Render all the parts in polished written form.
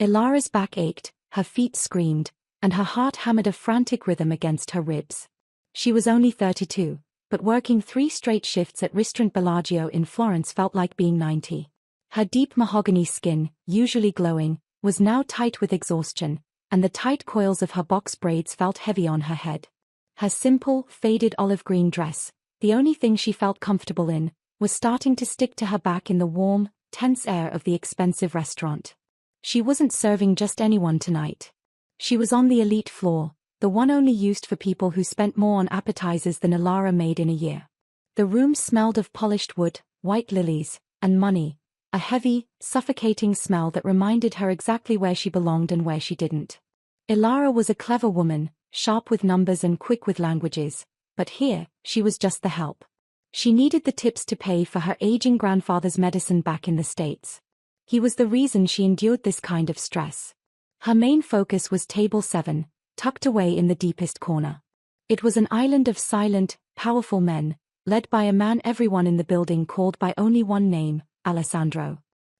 Ilara's back ached, her feet screamed, and her heart hammered a frantic rhythm against her ribs. She was only 32, but working 3 straight shifts at Restaurant Bellagio in Florence felt like being 90. Her deep mahogany skin, usually glowing, was now tight with exhaustion, and the tight coils of her box braids felt heavy on her head. Her simple, faded olive green dress, the only thing she felt comfortable in, was starting to stick to her back in the warm, tense air of the expensive restaurant. She wasn't serving just anyone tonight. She was on the elite floor, the one only used for people who spent more on appetizers than Ilara made in a year. The room smelled of polished wood, white lilies, and money, a heavy, suffocating smell that reminded her exactly where she belonged and where she didn't. Ilara was a clever woman, sharp with numbers and quick with languages, but here, she was just the help. She needed the tips to pay for her aging grandfather's medicine back in the States. He was the reason she endured this kind of stress. Her main focus was Table 7, tucked away in the deepest corner. It was an island of silent, powerful men, led by a man everyone in the building called by only one name, Alessandro.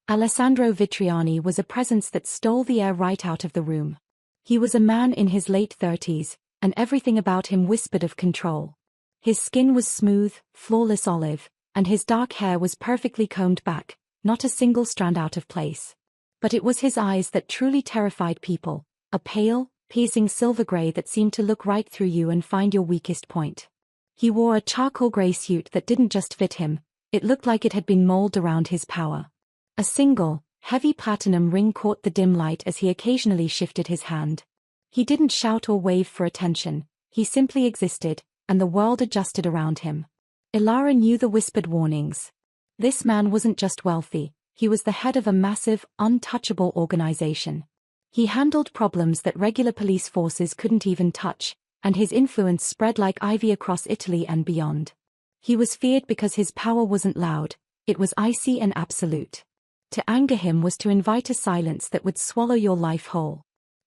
Alessandro Vitriani was a presence that stole the air right out of the room. He was a man in his late 30s, and everything about him whispered of control. His skin was smooth, flawless olive, and his dark hair was perfectly combed back, not a single strand out of place. But it was his eyes that truly terrified people, a pale, piercing silver gray that seemed to look right through you and find your weakest point. He wore a charcoal gray suit that didn't just fit him, it looked like it had been molded around his power. A single, heavy platinum ring caught the dim light as he occasionally shifted his hand. He didn't shout or wave for attention, he simply existed, and the world adjusted around him. Ilara knew the whispered warnings. This man wasn't just wealthy, he was the head of a massive, untouchable organization. He handled problems that regular police forces couldn't even touch, and his influence spread like ivy across Italy and beyond. He was feared because his power wasn't loud, it was icy and absolute. To anger him was to invite a silence that would swallow your life whole.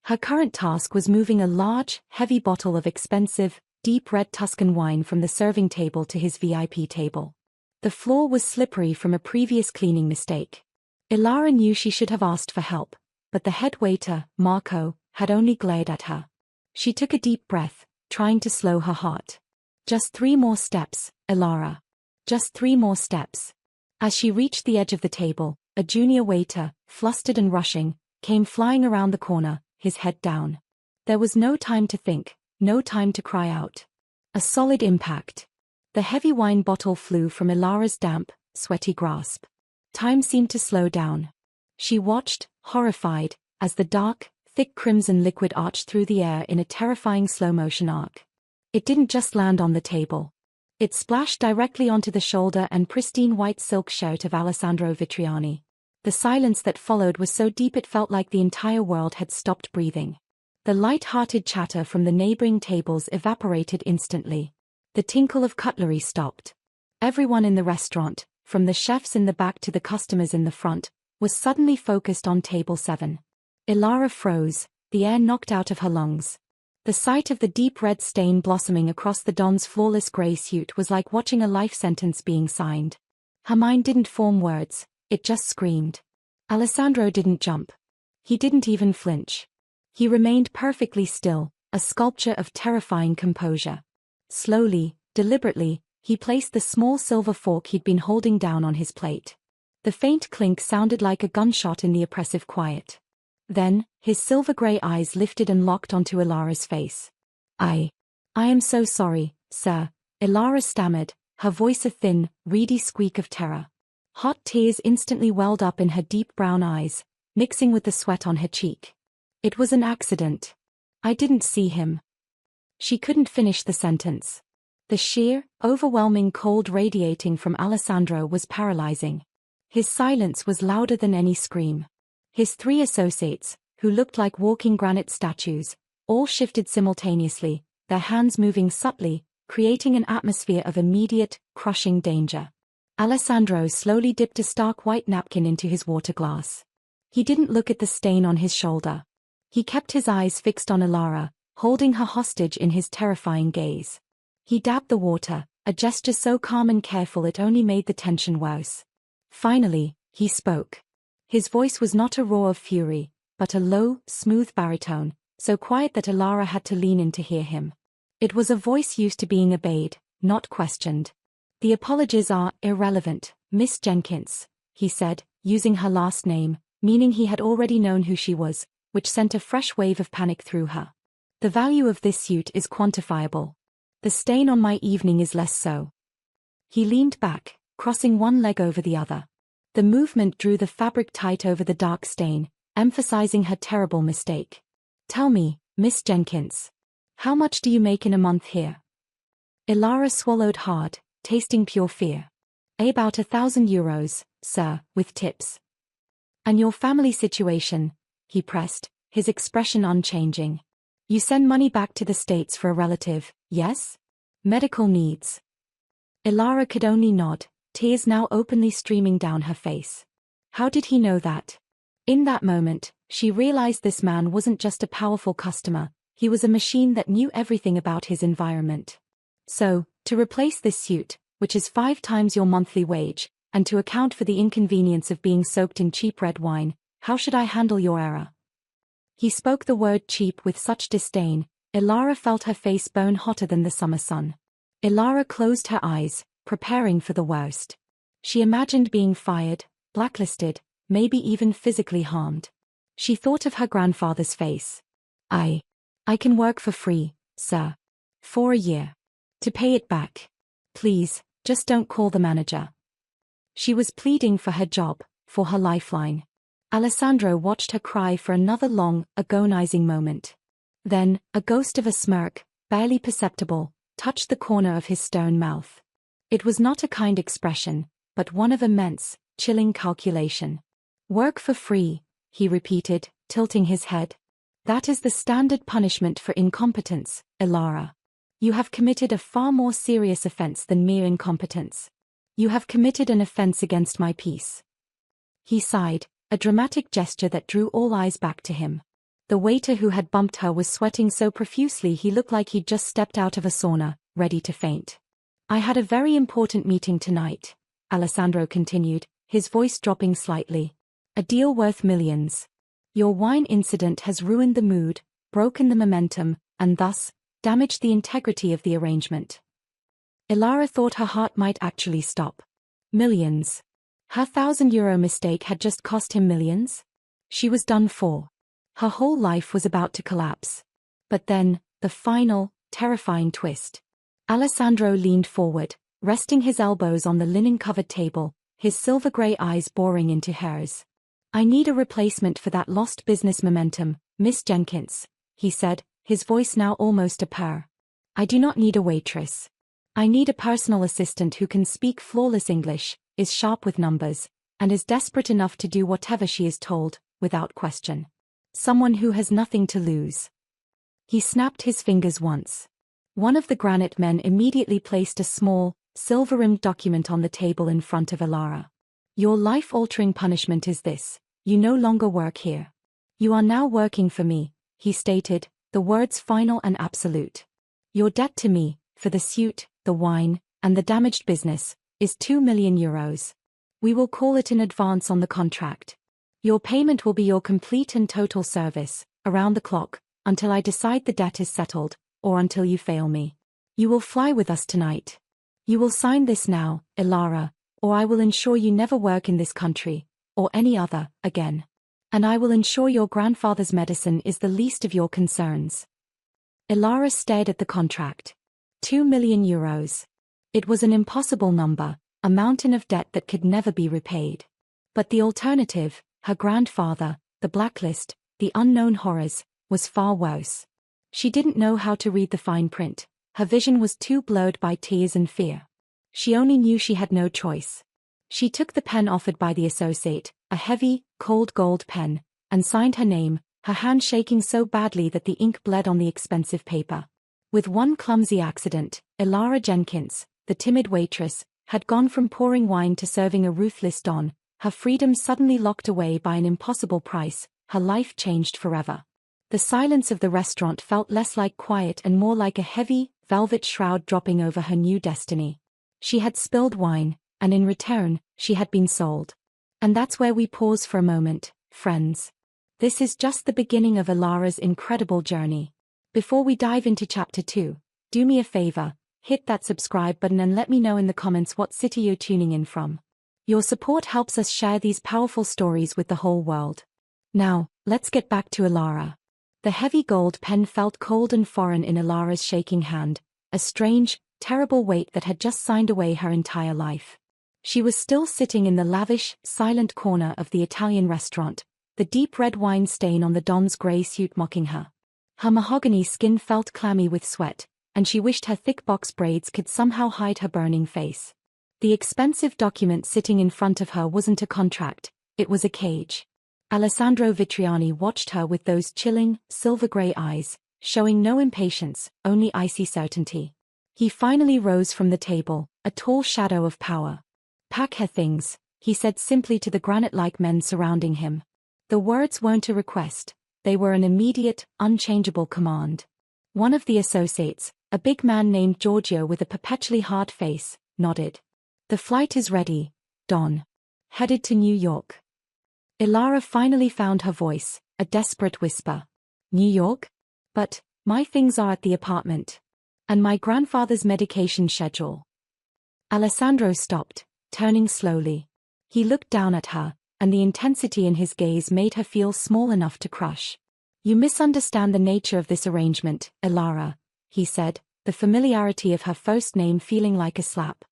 Her current task was moving a large, heavy bottle of expensive, deep red Tuscan wine from the serving table to his VIP table. The floor was slippery from a previous cleaning mistake. Ilara knew she should have asked for help, but the head waiter, Marco, had only glared at her. She took a deep breath, trying to slow her heart. Just 3 more steps, Ilara. Just 3 more steps. As she reached the edge of the table, a junior waiter, flustered and rushing, came flying around the corner, his head down. There was no time to think, no time to cry out. A solid impact. The heavy wine bottle flew from Ilara's damp, sweaty grasp. Time seemed to slow down. She watched, horrified, as the dark, thick crimson liquid arched through the air in a terrifying slow-motion arc. It didn't just land on the table. It splashed directly onto the shoulder and pristine white silk shirt of Alessandro Vitriani. The silence that followed was so deep it felt like the entire world had stopped breathing. The light-hearted chatter from the neighboring tables evaporated instantly. The tinkle of cutlery stopped. Everyone in the restaurant, from the chefs in the back to the customers in the front, was suddenly focused on Table 7. Ilara froze, the air knocked out of her lungs. The sight of the deep red stain blossoming across the Don's flawless gray suit was like watching a life sentence being signed. Her mind didn't form words, it just screamed. Alessandro didn't jump. He didn't even flinch. He remained perfectly still, a sculpture of terrifying composure. Slowly, deliberately, he placed the small silver fork he'd been holding down on his plate. The faint clink sounded like a gunshot in the oppressive quiet. Then, his silver-gray eyes lifted and locked onto Ilara's face. I am so sorry, sir," Ilara stammered, her voice a thin, reedy squeak of terror. Hot tears instantly welled up in her deep brown eyes, mixing with the sweat on her cheek. "It was an accident. I didn't see him." She couldn't finish the sentence. The sheer, overwhelming cold radiating from Alessandro was paralyzing. His silence was louder than any scream. His 3 associates, who looked like walking granite statues, all shifted simultaneously, their hands moving subtly, creating an atmosphere of immediate, crushing danger. Alessandro slowly dipped a stark white napkin into his water glass. He didn't look at the stain on his shoulder. He kept his eyes fixed on Ilara, holding her hostage in his terrifying gaze. He dabbed the water, a gesture so calm and careful it only made the tension worse. Finally, he spoke. His voice was not a roar of fury, but a low, smooth baritone, so quiet that Elara had to lean in to hear him. It was a voice used to being obeyed, not questioned. "The apologies are irrelevant, Miss Jenkins," he said, using her last name, meaning he had already known who she was, which sent a fresh wave of panic through her. "The value of this suit is quantifiable. The stain on my evening is less so." He leaned back, crossing one leg over the other. The movement drew the fabric tight over the dark stain, emphasizing her terrible mistake. "Tell me, Miss Jenkins, how much do you make in a month here?" Elara swallowed hard, tasting pure fear. "About €1,000, sir, with tips." "And your family situation?" he pressed, his expression unchanging. "You send money back to the States for a relative, yes? Medical needs?" Elara could only nod, tears now openly streaming down her face. How did he know that? In that moment, she realized this man wasn't just a powerful customer, he was a machine that knew everything about his environment. "So, to replace this suit, which is 5 times your monthly wage, and to account for the inconvenience of being soaked in cheap red wine, how should I handle your error?" He spoke the word cheap with such disdain, Elara felt her face burn hotter than the summer sun. Elara closed her eyes, preparing for the worst. She imagined being fired, blacklisted, maybe even physically harmed. She thought of her grandfather's face. I can work for free, sir. For a year. To pay it back. Please, just don't call the manager." She was pleading for her job, for her lifeline. Alessandro watched her cry for another long, agonizing moment. Then, a ghost of a smirk, barely perceptible, touched the corner of his stern mouth. It was not a kind expression, but one of immense, chilling calculation. "Work for free," he repeated, tilting his head. "That is the standard punishment for incompetence, Elara. You have committed a far more serious offense than mere incompetence. You have committed an offense against my peace." He sighed, a dramatic gesture that drew all eyes back to him. The waiter who had bumped her was sweating so profusely he looked like he'd just stepped out of a sauna, ready to faint. "I had a very important meeting tonight," Alessandro continued, his voice dropping slightly. "A deal worth millions. Your wine incident has ruined the mood, broken the momentum, and thus, damaged the integrity of the arrangement." Elara thought her heart might actually stop. Millions. Her €1,000 mistake had just cost him millions? She was done for. Her whole life was about to collapse. But then, the final, terrifying twist. Alessandro leaned forward, resting his elbows on the linen-covered table, his silver-grey eyes boring into hers. "I need a replacement for that lost business momentum, Miss Jenkins," he said, his voice now almost a purr. "I do not need a waitress. I need a personal assistant who can speak flawless English, is sharp with numbers, and is desperate enough to do whatever she is told, without question. Someone who has nothing to lose." He snapped his fingers once. One of the granite men immediately placed a small, silver-rimmed document on the table in front of Elara. "Your life-altering punishment is this: you no longer work here. You are now working for me," he stated, the words final and absolute. "Your debt to me, for the suit, the wine, and the damaged business, is €2 million. We will call it in advance on the contract. Your payment will be your complete and total service, around the clock, until I decide the debt is settled, or until you fail me. You will fly with us tonight. You will sign this now, Elara, or I will ensure you never work in this country, or any other, again. And I will ensure your grandfather's medicine is the least of your concerns." Elara stared at the contract. €2 million. It was an impossible number, a mountain of debt that could never be repaid. But the alternative, her grandfather, the blacklist, the unknown horrors, was far worse. She didn't know how to read the fine print, her vision was too blurred by tears and fear. She only knew she had no choice. She took the pen offered by the associate, a heavy, cold gold pen, and signed her name, her hand shaking so badly that the ink bled on the expensive paper. With one clumsy accident, Elara Jenkins, the timid waitress, had gone from pouring wine to serving a ruthless don, her freedom suddenly locked away by an impossible price, her life changed forever. The silence of the restaurant felt less like quiet and more like a heavy, velvet shroud dropping over her new destiny. She had spilled wine, and in return, she had been sold. And that's where we pause for a moment, friends. This is just the beginning of Ilara's incredible journey. Before we dive into Chapter 2, do me a favor, hit that subscribe button and let me know in the comments what city you're tuning in from. Your support helps us share these powerful stories with the whole world. Now, let's get back to Ilara. The heavy gold pen felt cold and foreign in Ilara's shaking hand, a strange, terrible weight that had just signed away her entire life. She was still sitting in the lavish, silent corner of the Italian restaurant, the deep red wine stain on the Don's grey suit mocking her. Her mahogany skin felt clammy with sweat, and she wished her thick box braids could somehow hide her burning face. The expensive document sitting in front of her wasn't a contract, it was a cage. Alessandro Vitriani watched her with those chilling, silver-grey eyes, showing no impatience, only icy certainty. He finally rose from the table, a tall shadow of power. "Pack her things," he said simply to the granite-like men surrounding him. The words weren't a request, they were an immediate, unchangeable command. One of the associates, a big man named Giorgio with a perpetually hard face, nodded. "The flight is ready, Don. Headed to New York." Ilara finally found her voice, a desperate whisper. "New York? But, my things are at the apartment. And my grandfather's medication schedule." Alessandro stopped, turning slowly. He looked down at her, and the intensity in his gaze made her feel small enough to crush. "You misunderstand the nature of this arrangement, Ilara," he said, the familiarity of her first name feeling like a slap.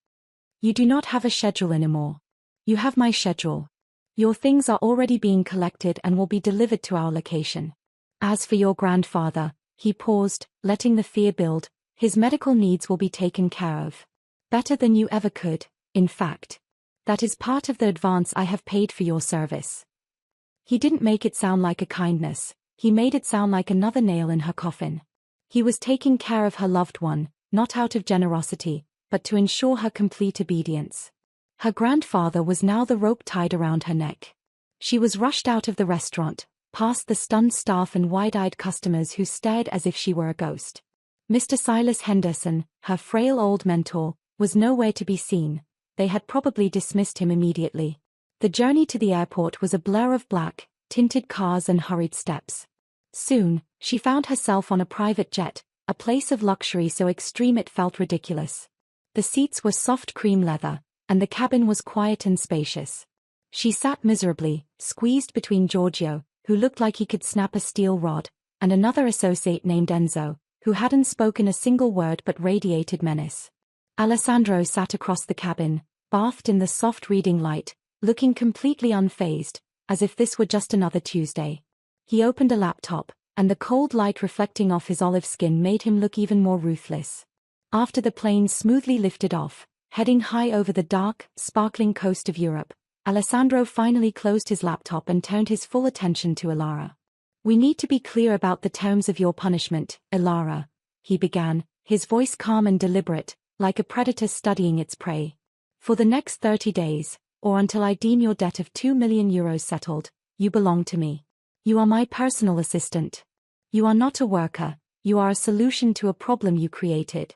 "You do not have a schedule anymore. You have my schedule. Your things are already being collected and will be delivered to our location. As for your grandfather," he paused, letting the fear build, "his medical needs will be taken care of. Better than you ever could, in fact. That is part of the advance I have paid for your service." He didn't make it sound like a kindness, he made it sound like another nail in her coffin. He was taking care of her loved one, not out of generosity, but to ensure her complete obedience. Her grandfather was now the rope tied around her neck. She was rushed out of the restaurant, past the stunned staff and wide-eyed customers who stared as if she were a ghost. Mr. Silas Henderson, her frail old mentor, was nowhere to be seen. They had probably dismissed him immediately. The journey to the airport was a blur of black, tinted cars and hurried steps. Soon, she found herself on a private jet, a place of luxury so extreme it felt ridiculous. The seats were soft cream leather, and the cabin was quiet and spacious. She sat miserably, squeezed between Giorgio, who looked like he could snap a steel rod, and another associate named Enzo, who hadn't spoken a single word but radiated menace. Alessandro sat across the cabin, bathed in the soft reading light, looking completely unfazed, as if this were just another Tuesday. He opened a laptop, and the cold light reflecting off his olive skin made him look even more ruthless. After the plane smoothly lifted off, heading high over the dark, sparkling coast of Europe, Alessandro finally closed his laptop and turned his full attention to Ilara. "We need to be clear about the terms of your punishment, Ilara," he began, his voice calm and deliberate, like a predator studying its prey. "For the next 30 days, or until I deem your debt of €2 million settled, you belong to me. You are my personal assistant. You are not a worker, you are a solution to a problem you created."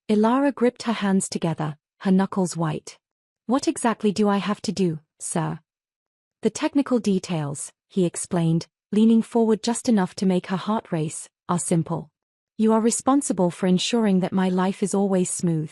Ilara gripped her hands together, her knuckles white. "What exactly do I have to do, sir?" "The technical details," he explained, leaning forward just enough to make her heart race, "are simple. You are responsible for ensuring that my life is always smooth.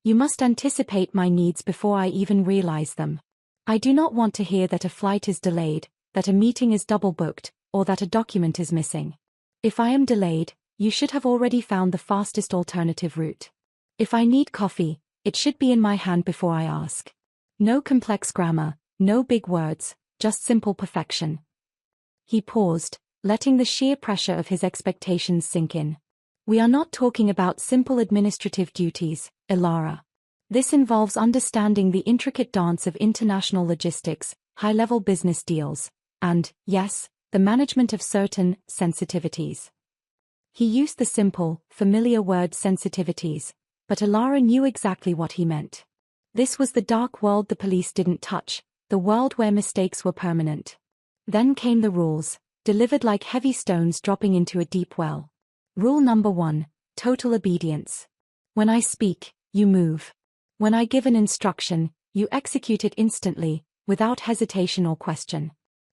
You must anticipate my needs before I even realize them. I do not want to hear that a flight is delayed, that a meeting is double booked, or that a document is missing. If I am delayed, you should have already found the fastest alternative route. If I need coffee, it should be in my hand before I ask. No complex grammar, no big words, just simple perfection." He paused, letting the sheer pressure of his expectations sink in. "We are not talking about simple administrative duties, Ilara. This involves understanding the intricate dance of international logistics, high-level business deals, and, yes, the management of certain sensitivities." He used the simple, familiar word sensitivities, but Ilara knew exactly what he meant. This was the dark world the police didn't touch, the world where mistakes were permanent. Then came the rules, delivered like heavy stones dropping into a deep well. Rule number 1, total obedience. When I speak, you move. When I give an instruction, you execute it instantly, without hesitation or question.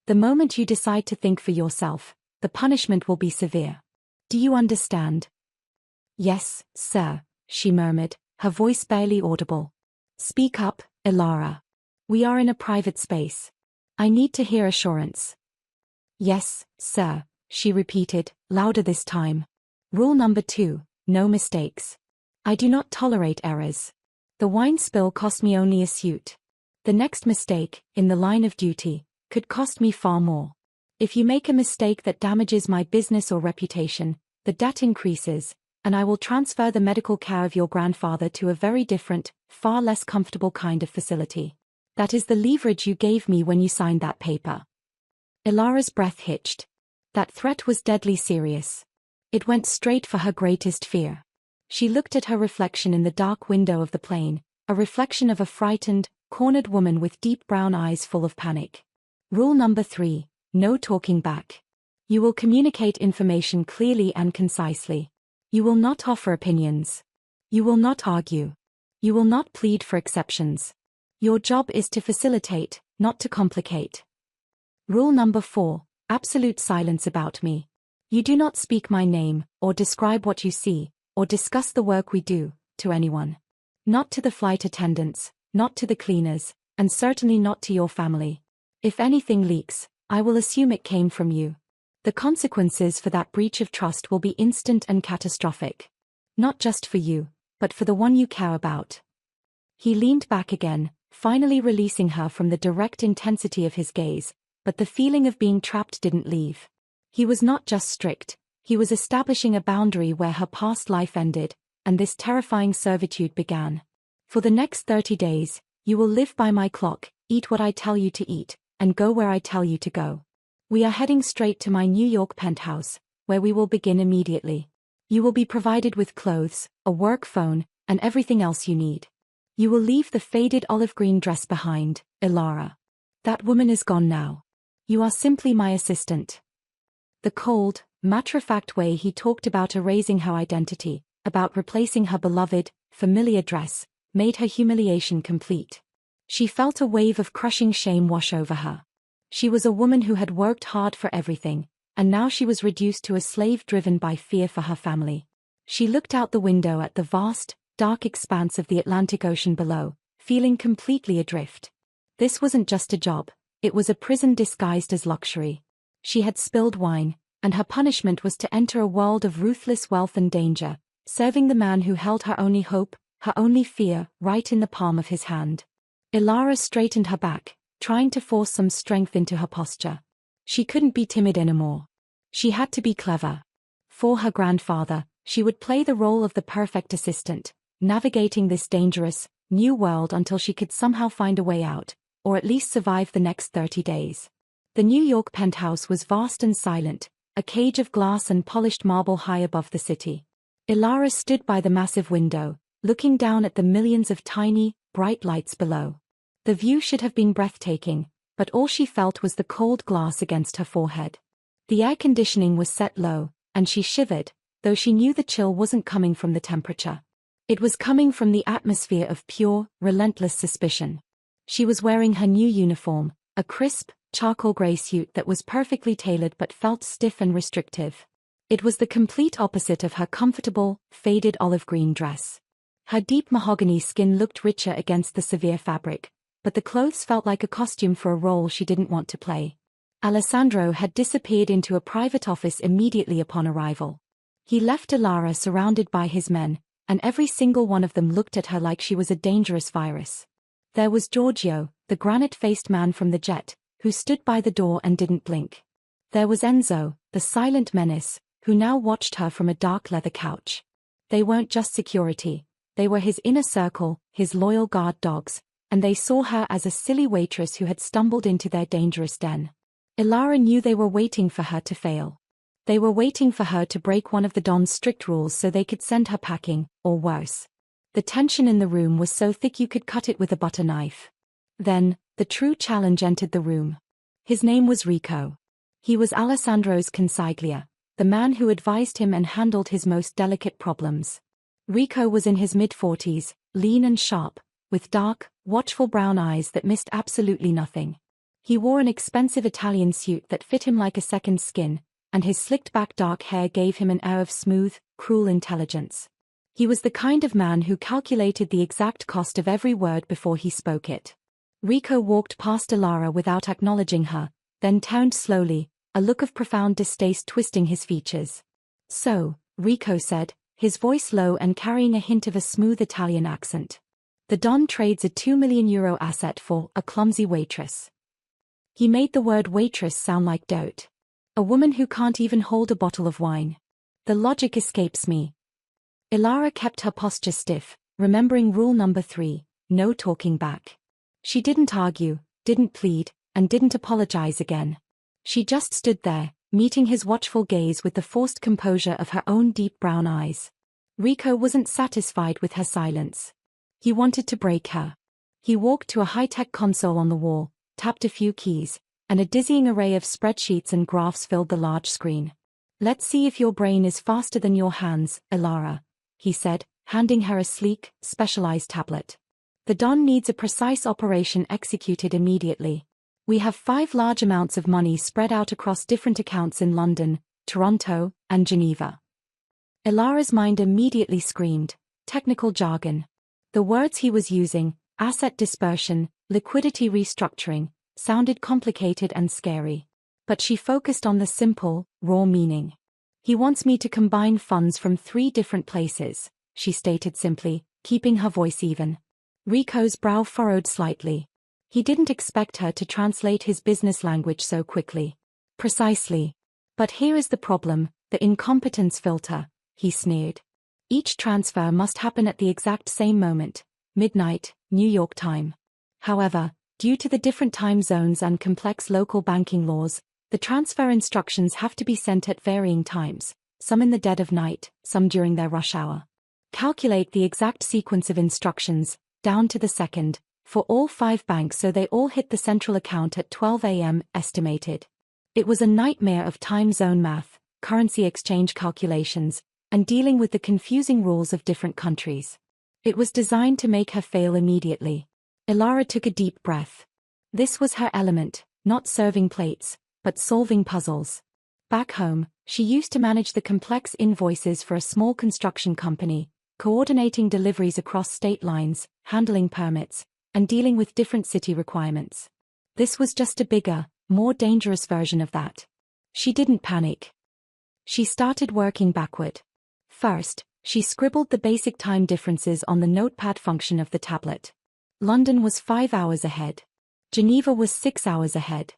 The moment you decide to think for yourself, the punishment will be severe. Do you understand? Yes, sir, she murmured, her voice barely audible. Speak up, Ilara. We are in a private space. I need to hear assurance. Yes, sir, she repeated, louder this time. Rule number 2, no mistakes. I do not tolerate errors. The wine spill cost me only a suit. The next mistake, in the line of duty, could cost me far more. If you make a mistake that damages my business or reputation, the debt increases, and I will transfer the medical care of your grandfather to a very different, far less comfortable kind of facility. That is the leverage you gave me when you signed that paper. Ilara's breath hitched. That threat was deadly serious. It went straight for her greatest fear. She looked at her reflection in the dark window of the plane, a reflection of a frightened, cornered woman with deep brown eyes full of panic. Rule number 3, no talking back. You will communicate information clearly and concisely. You will not offer opinions. You will not argue. You will not plead for exceptions. Your job is to facilitate, not to complicate. Rule number 4, absolute silence about me. You do not speak my name, or describe what you see, or discuss the work we do, to anyone. Not to the flight attendants, not to the cleaners, and certainly not to your family. If anything leaks, I will assume it came from you. The consequences for that breach of trust will be instant and catastrophic. Not just for you, but for the one you care about. He leaned back again, finally releasing her from the direct intensity of his gaze, but the feeling of being trapped didn't leave. He was not just strict, he was establishing a boundary where her past life ended, and this terrifying servitude began. For the next 30 days, you will live by my clock, eat what I tell you to eat, and go where I tell you to go. We are heading straight to my New York penthouse, where we will begin immediately. You will be provided with clothes, a work phone, and everything else you need. You will leave the faded olive green dress behind, Ilara. That woman is gone now. You are simply my assistant. The cold, matter-of-fact way he talked about erasing her identity, about replacing her beloved, familiar dress, made her humiliation complete. She felt a wave of crushing shame wash over her. She was a woman who had worked hard for everything, and now she was reduced to a slave driven by fear for her family. She looked out the window at the vast, dark expanse of the Atlantic Ocean below, feeling completely adrift. This wasn't just a job, it was a prison disguised as luxury. She had spilled wine, and her punishment was to enter a world of ruthless wealth and danger, serving the man who held her only hope, her only fear, right in the palm of his hand. Ilara straightened her back, trying to force some strength into her posture. She couldn't be timid anymore. She had to be clever. For her grandfather, she would play the role of the perfect assistant, navigating this dangerous, new world until she could somehow find a way out, or at least survive the next 30 days. The New York penthouse was vast and silent, a cage of glass and polished marble high above the city. Ilara stood by the massive window, looking down at the millions of tiny, bright lights below. The view should have been breathtaking, but all she felt was the cold glass against her forehead. The air conditioning was set low, and she shivered, though she knew the chill wasn't coming from the temperature. It was coming from the atmosphere of pure, relentless suspicion. She was wearing her new uniform, a crisp, charcoal gray suit that was perfectly tailored but felt stiff and restrictive. It was the complete opposite of her comfortable, faded olive green dress. Her deep mahogany skin looked richer against the severe fabric, but the clothes felt like a costume for a role she didn't want to play. Alessandro had disappeared into a private office immediately upon arrival. He left Ilara surrounded by his men, and every single one of them looked at her like she was a dangerous virus. There was Giorgio, the granite-faced man from the jet, who stood by the door and didn't blink. There was Enzo, the silent menace, who now watched her from a dark leather couch. They weren't just security, they were his inner circle, his loyal guard dogs, and they saw her as a silly waitress who had stumbled into their dangerous den. Ilara knew they were waiting for her to fail. They were waiting for her to break one of the Don's strict rules so they could send her packing, or worse. The tension in the room was so thick you could cut it with a butter knife. Then, the true challenge entered the room. His name was Rico. He was Alessandro's consigliere, the man who advised him and handled his most delicate problems. Rico was in his mid-40s, lean and sharp, with dark, watchful brown eyes that missed absolutely nothing. He wore an expensive Italian suit that fit him like a second skin, and his slicked-back dark hair gave him an air of smooth, cruel intelligence. He was the kind of man who calculated the exact cost of every word before he spoke it. Rico walked past Ilara without acknowledging her, then turned slowly, a look of profound distaste twisting his features. "So," Rico said, his voice low and carrying a hint of a smooth Italian accent. "The Don trades a €2 million asset for a clumsy waitress." He made the word waitress sound like dirt. A woman who can't even hold a bottle of wine. The logic escapes me. Ilara kept her posture stiff, remembering rule number 3, no talking back. She didn't argue, didn't plead, and didn't apologize again. She just stood there, meeting his watchful gaze with the forced composure of her own deep brown eyes. Rico wasn't satisfied with her silence. He wanted to break her. He walked to a high-tech console on the wall, tapped a few keys, and a dizzying array of spreadsheets and graphs filled the large screen. "Let's see if your brain is faster than your hands, Ilara," he said, handing her a sleek, specialized tablet. "The Don needs a precise operation executed immediately. We have 5 large amounts of money spread out across different accounts in London, Toronto, and Geneva." Ilara's mind immediately screamed, technical jargon. The words he was using, asset dispersion, liquidity restructuring, sounded complicated and scary. But she focused on the simple, raw meaning. "He wants me to combine funds from 3 different places," she stated simply, keeping her voice even. Rico's brow furrowed slightly. He didn't expect her to translate his business language so quickly. "Precisely. But here is the problem, the incompetence filter," he sneered. "Each transfer must happen at the exact same moment, midnight, New York time. However, due to the different time zones and complex local banking laws, the transfer instructions have to be sent at varying times, some in the dead of night, some during their rush hour. Calculate the exact sequence of instructions, down to the second, for all 5 banks so they all hit the central account at 12 a.m. estimated." It was a nightmare of time zone math, currency exchange calculations, and dealing with the confusing rules of different countries. It was designed to make her fail immediately. Ilara took a deep breath. This was her element, not serving plates, but solving puzzles. Back home, she used to manage the complex invoices for a small construction company, coordinating deliveries across state lines, handling permits, and dealing with different city requirements. This was just a bigger, more dangerous version of that. She didn't panic. She started working backward. First, she scribbled the basic time differences on the notepad function of the tablet. London was 5 hours ahead. Geneva was 6 hours ahead.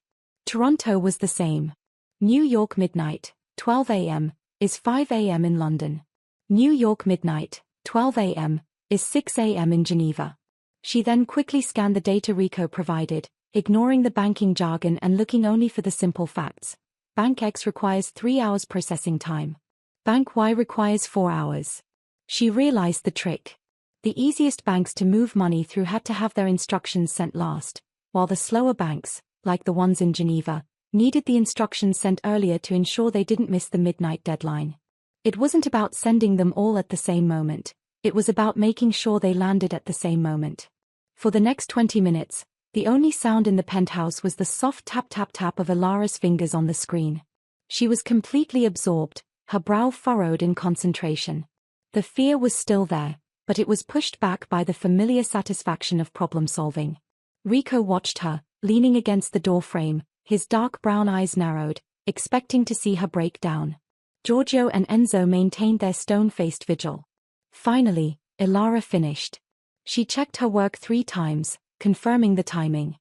Toronto was the same. New York midnight, 12 a.m., is 5 a.m. in London. New York midnight, 12 a.m., is 6 a.m. in Geneva. She then quickly scanned the data Rico provided, ignoring the banking jargon and looking only for the simple facts. Bank X requires 3 hours processing time. Bank Y requires 4 hours. She realized the trick. The easiest banks to move money through had to have their instructions sent last, while the slower banks, like the ones in Geneva, needed the instructions sent earlier to ensure they didn't miss the midnight deadline. It wasn't about sending them all at the same moment, it was about making sure they landed at the same moment. For the next 20 minutes, the only sound in the penthouse was the soft tap-tap-tap of Ilara's fingers on the screen. She was completely absorbed, her brow furrowed in concentration. The fear was still there, but it was pushed back by the familiar satisfaction of problem-solving. Rico watched her, leaning against the door frame, his dark brown eyes narrowed, expecting to see her break down. Giorgio and Enzo maintained their stone-faced vigil. Finally, Ilara finished. She checked her work 3 times, confirming the timing.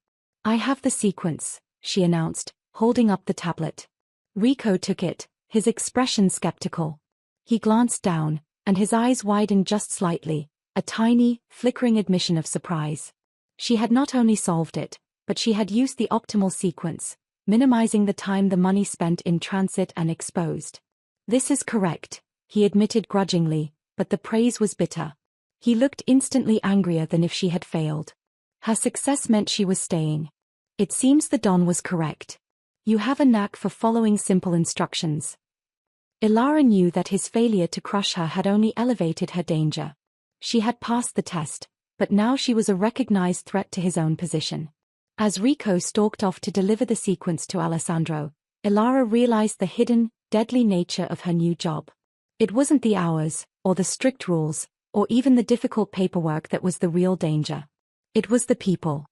"I have the sequence," she announced, holding up the tablet. Rico took it, his expression skeptical. He glanced down, and his eyes widened just slightly, a tiny, flickering admission of surprise. She had not only solved it, but she had used the optimal sequence, minimizing the time the money spent in transit and exposed. "This is correct," he admitted grudgingly, but the praise was bitter. He looked instantly angrier than if she had failed. Her success meant she was staying. "It seems the Don was correct. You have a knack for following simple instructions." Ilara knew that his failure to crush her had only elevated her danger. She had passed the test, but now she was a recognized threat to his own position. As Rico stalked off to deliver the sequence to Alessandro, Ilara realized the hidden, deadly nature of her new job. It wasn't the hours, or the strict rules, or even the difficult paperwork that was the real danger. It was the people.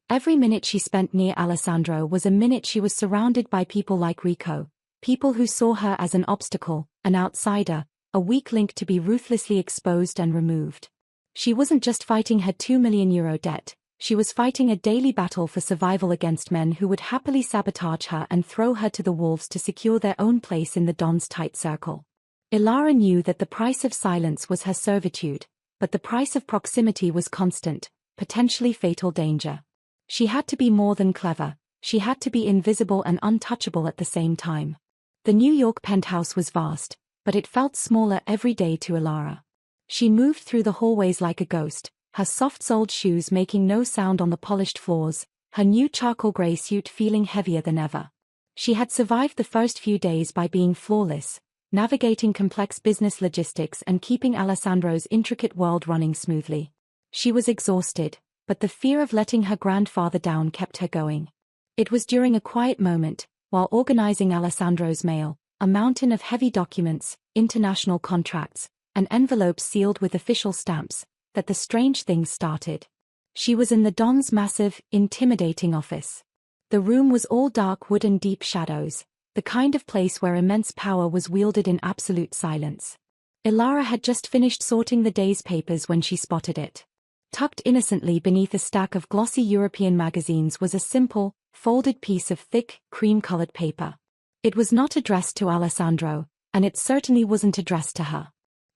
Every minute she spent near Alessandro was a minute she was surrounded by people like Rico, people who saw her as an obstacle, an outsider, a weak link to be ruthlessly exposed and removed. She wasn't just fighting her €2 million debt, she was fighting a daily battle for survival against men who would happily sabotage her and throw her to the wolves to secure their own place in the Don's tight circle. Ilara knew that the price of silence was her servitude, but the price of proximity was constant, potentially fatal danger. She had to be more than clever, she had to be invisible and untouchable at the same time. The New York penthouse was vast, but it felt smaller every day to Ilara. She moved through the hallways like a ghost, her soft-soled shoes making no sound on the polished floors, her new charcoal gray suit feeling heavier than ever. She had survived the first few days by being flawless, navigating complex business logistics and keeping Alessandro's intricate world running smoothly. She was exhausted, but the fear of letting her grandfather down kept her going. It was during a quiet moment, while organizing Alessandro's mail, a mountain of heavy documents, international contracts, and envelopes sealed with official stamps, that the strange things started. She was in the Don's massive, intimidating office. The room was all dark wood and deep shadows, the kind of place where immense power was wielded in absolute silence. Ilara had just finished sorting the day's papers when she spotted it. Tucked innocently beneath a stack of glossy European magazines was a simple, folded piece of thick, cream-colored paper. It was not addressed to Alessandro, and it certainly wasn't addressed to her.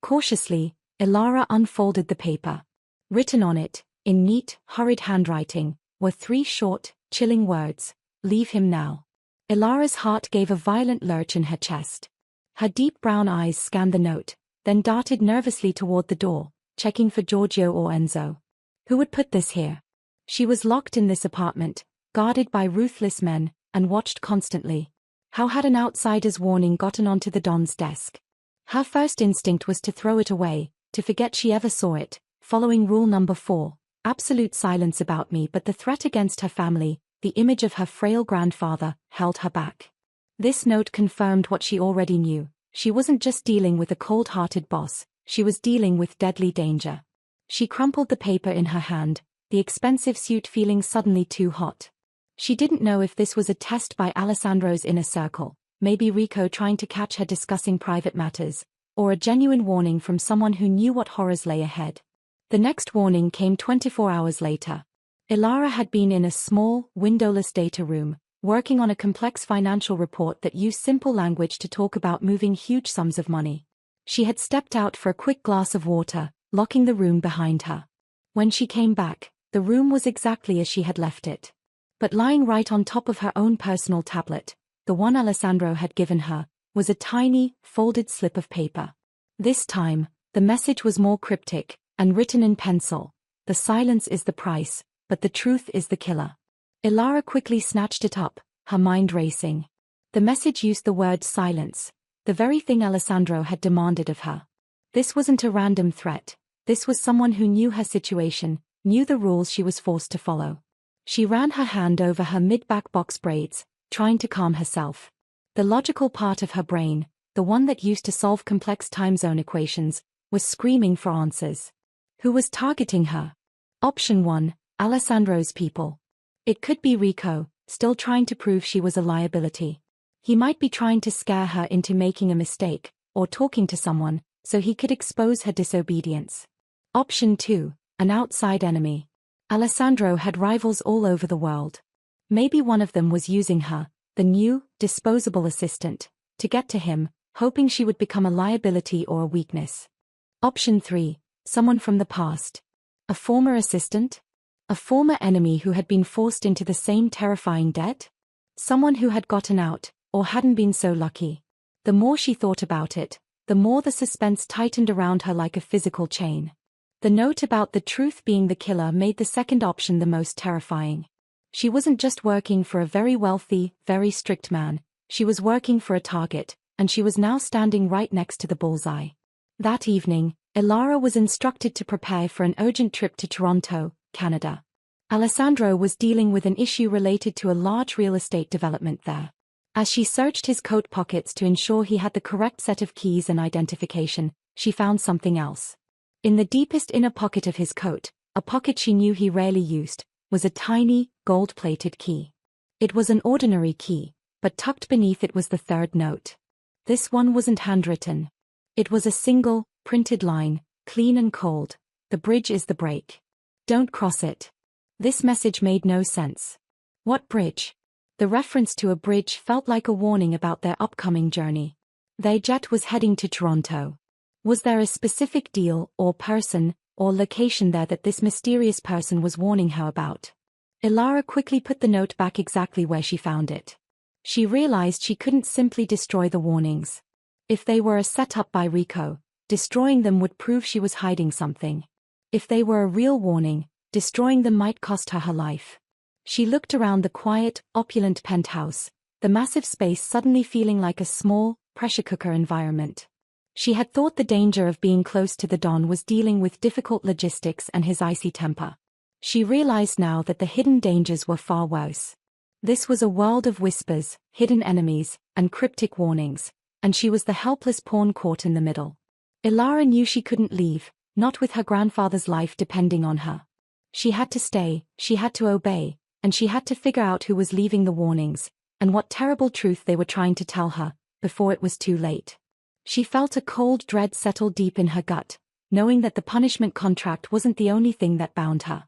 Cautiously, Ilara unfolded the paper. Written on it, in neat, hurried handwriting, were 3 short, chilling words: "Leave him now." Ilara's heart gave a violent lurch in her chest. Her deep brown eyes scanned the note, then darted nervously toward the door, checking for Giorgio or Enzo. Who would put this here? She was locked in this apartment, guarded by ruthless men, and watched constantly. How had an outsider's warning gotten onto the Don's desk? Her first instinct was to throw it away, to forget she ever saw it, following rule number 4, absolute silence about me, but the threat against her family, the image of her frail grandfather, held her back. This note confirmed what she already knew. She wasn't just dealing with a cold-hearted boss, she was dealing with deadly danger. She crumpled the paper in her hand, the expensive suit feeling suddenly too hot. She didn't know if this was a test by Alessandro's inner circle, maybe Rico trying to catch her discussing private matters, or a genuine warning from someone who knew what horrors lay ahead. The next warning came 24 hours later. Ilara had been in a small, windowless data room, working on a complex financial report that used simple language to talk about moving huge sums of money. She had stepped out for a quick glass of water, locking the room behind her. When she came back, the room was exactly as she had left it. But lying right on top of her own personal tablet, the one Alessandro had given her, was a tiny, folded slip of paper. This time, the message was more cryptic, and written in pencil: "The silence is the price, but the truth is the killer." Ilara quickly snatched it up, her mind racing. The message used the word silence, the very thing Alessandro had demanded of her. This wasn't a random threat, this was someone who knew her situation, knew the rules she was forced to follow. She ran her hand over her mid-back box braids, trying to calm herself. The logical part of her brain, the one that used to solve complex time zone equations, was screaming for answers. Who was targeting her? Option 1, Alessandro's people. It could be Rico, still trying to prove she was a liability. He might be trying to scare her into making a mistake, or talking to someone, so he could expose her disobedience. Option 2, an outside enemy. Alessandro had rivals all over the world. Maybe one of them was using her, the new, disposable assistant, to get to him, hoping she would become a liability or a weakness. Option 3, someone from the past. A former assistant? A former enemy who had been forced into the same terrifying debt? Someone who had gotten out, or hadn't been so lucky. The more she thought about it, the more the suspense tightened around her like a physical chain. The note about the truth being the killer made the second option the most terrifying. She wasn't just working for a very wealthy, very strict man, she was working for a target, and she was now standing right next to the bullseye. That evening, Ilara was instructed to prepare for an urgent trip to Toronto, Canada. Alessandro was dealing with an issue related to a large real estate development there. As she searched his coat pockets to ensure he had the correct set of keys and identification, she found something else. In the deepest inner pocket of his coat, a pocket she knew he rarely used, was a tiny, gold-plated key. It was an ordinary key, but tucked beneath it was the third note. This one wasn't handwritten. It was a single, printed line, clean and cold. The bridge is the break. Don't cross it. This message made no sense. What bridge? The reference to a bridge felt like a warning about their upcoming journey. Their jet was heading to Toronto. Was there a specific deal, or person, or location there that this mysterious person was warning her about? Ilara quickly put the note back exactly where she found it. She realized she couldn't simply destroy the warnings. If they were a setup by Rico, destroying them would prove she was hiding something. If they were a real warning, destroying them might cost her her life. She looked around the quiet, opulent penthouse, the massive space suddenly feeling like a small, pressure cooker environment. She had thought the danger of being close to the Don was dealing with difficult logistics and his icy temper. She realized now that the hidden dangers were far worse. This was a world of whispers, hidden enemies, and cryptic warnings, and she was the helpless pawn caught in the middle. Ilara knew she couldn't leave, not with her grandfather's life depending on her. She had to stay, she had to obey, and she had to figure out who was leaving the warnings, and what terrible truth they were trying to tell her, before it was too late. She felt a cold dread settle deep in her gut, knowing that the punishment contract wasn't the only thing that bound her.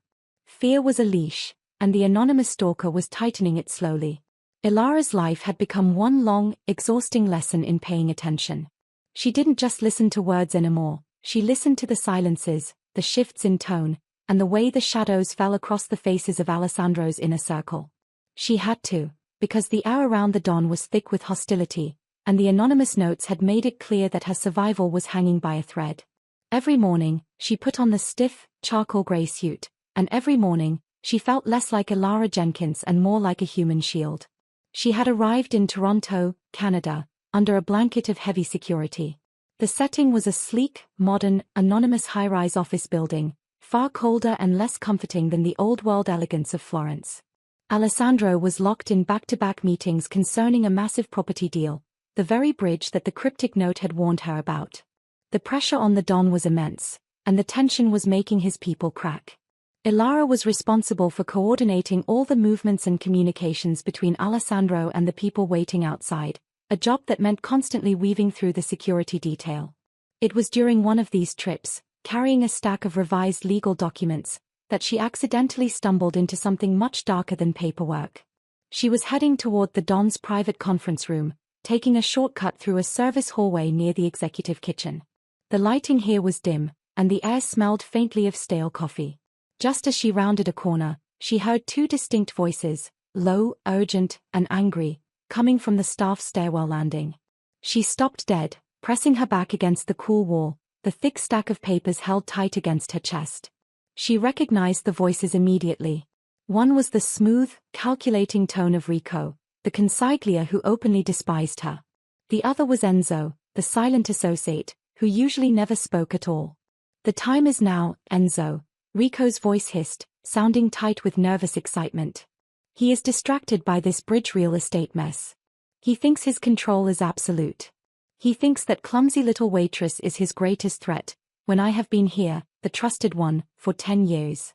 Fear was a leash, and the anonymous stalker was tightening it slowly. Ilara's life had become one long, exhausting lesson in paying attention. She didn't just listen to words anymore, she listened to the silences, the shifts in tone, and the way the shadows fell across the faces of Alessandro's inner circle. She had to, because the air around the Don was thick with hostility, and the anonymous notes had made it clear that her survival was hanging by a thread. Every morning, she put on the stiff, charcoal gray suit, and every morning, she felt less like Ilara Jenkins and more like a human shield. She had arrived in Toronto, Canada, under a blanket of heavy security. The setting was a sleek, modern, anonymous high-rise office building, far colder and less comforting than the old-world elegance of Florence. Alessandro was locked in back-to-back meetings concerning a massive property deal, the very bridge that the cryptic note had warned her about. The pressure on the Don was immense, and the tension was making his people crack. Ilara was responsible for coordinating all the movements and communications between Alessandro and the people waiting outside, a job that meant constantly weaving through the security detail. It was during one of these trips, carrying a stack of revised legal documents, that she accidentally stumbled into something much darker than paperwork. She was heading toward the Don's private conference room, taking a shortcut through a service hallway near the executive kitchen. The lighting here was dim, and the air smelled faintly of stale coffee. Just as she rounded a corner, she heard two distinct voices, low, urgent, and angry, coming from the staff stairwell landing. She stopped dead, pressing her back against the cool wall, the thick stack of papers held tight against her chest. She recognized the voices immediately. One was the smooth, calculating tone of Rico, the consigliere who openly despised her. The other was Enzo, the silent associate, who usually never spoke at all. "The time is now, Enzo," Rico's voice hissed, sounding tight with nervous excitement. "He is distracted by this bridge real estate mess. He thinks his control is absolute. He thinks that clumsy little Waitress is his greatest threat, when I have been here, the trusted one, for 10 years.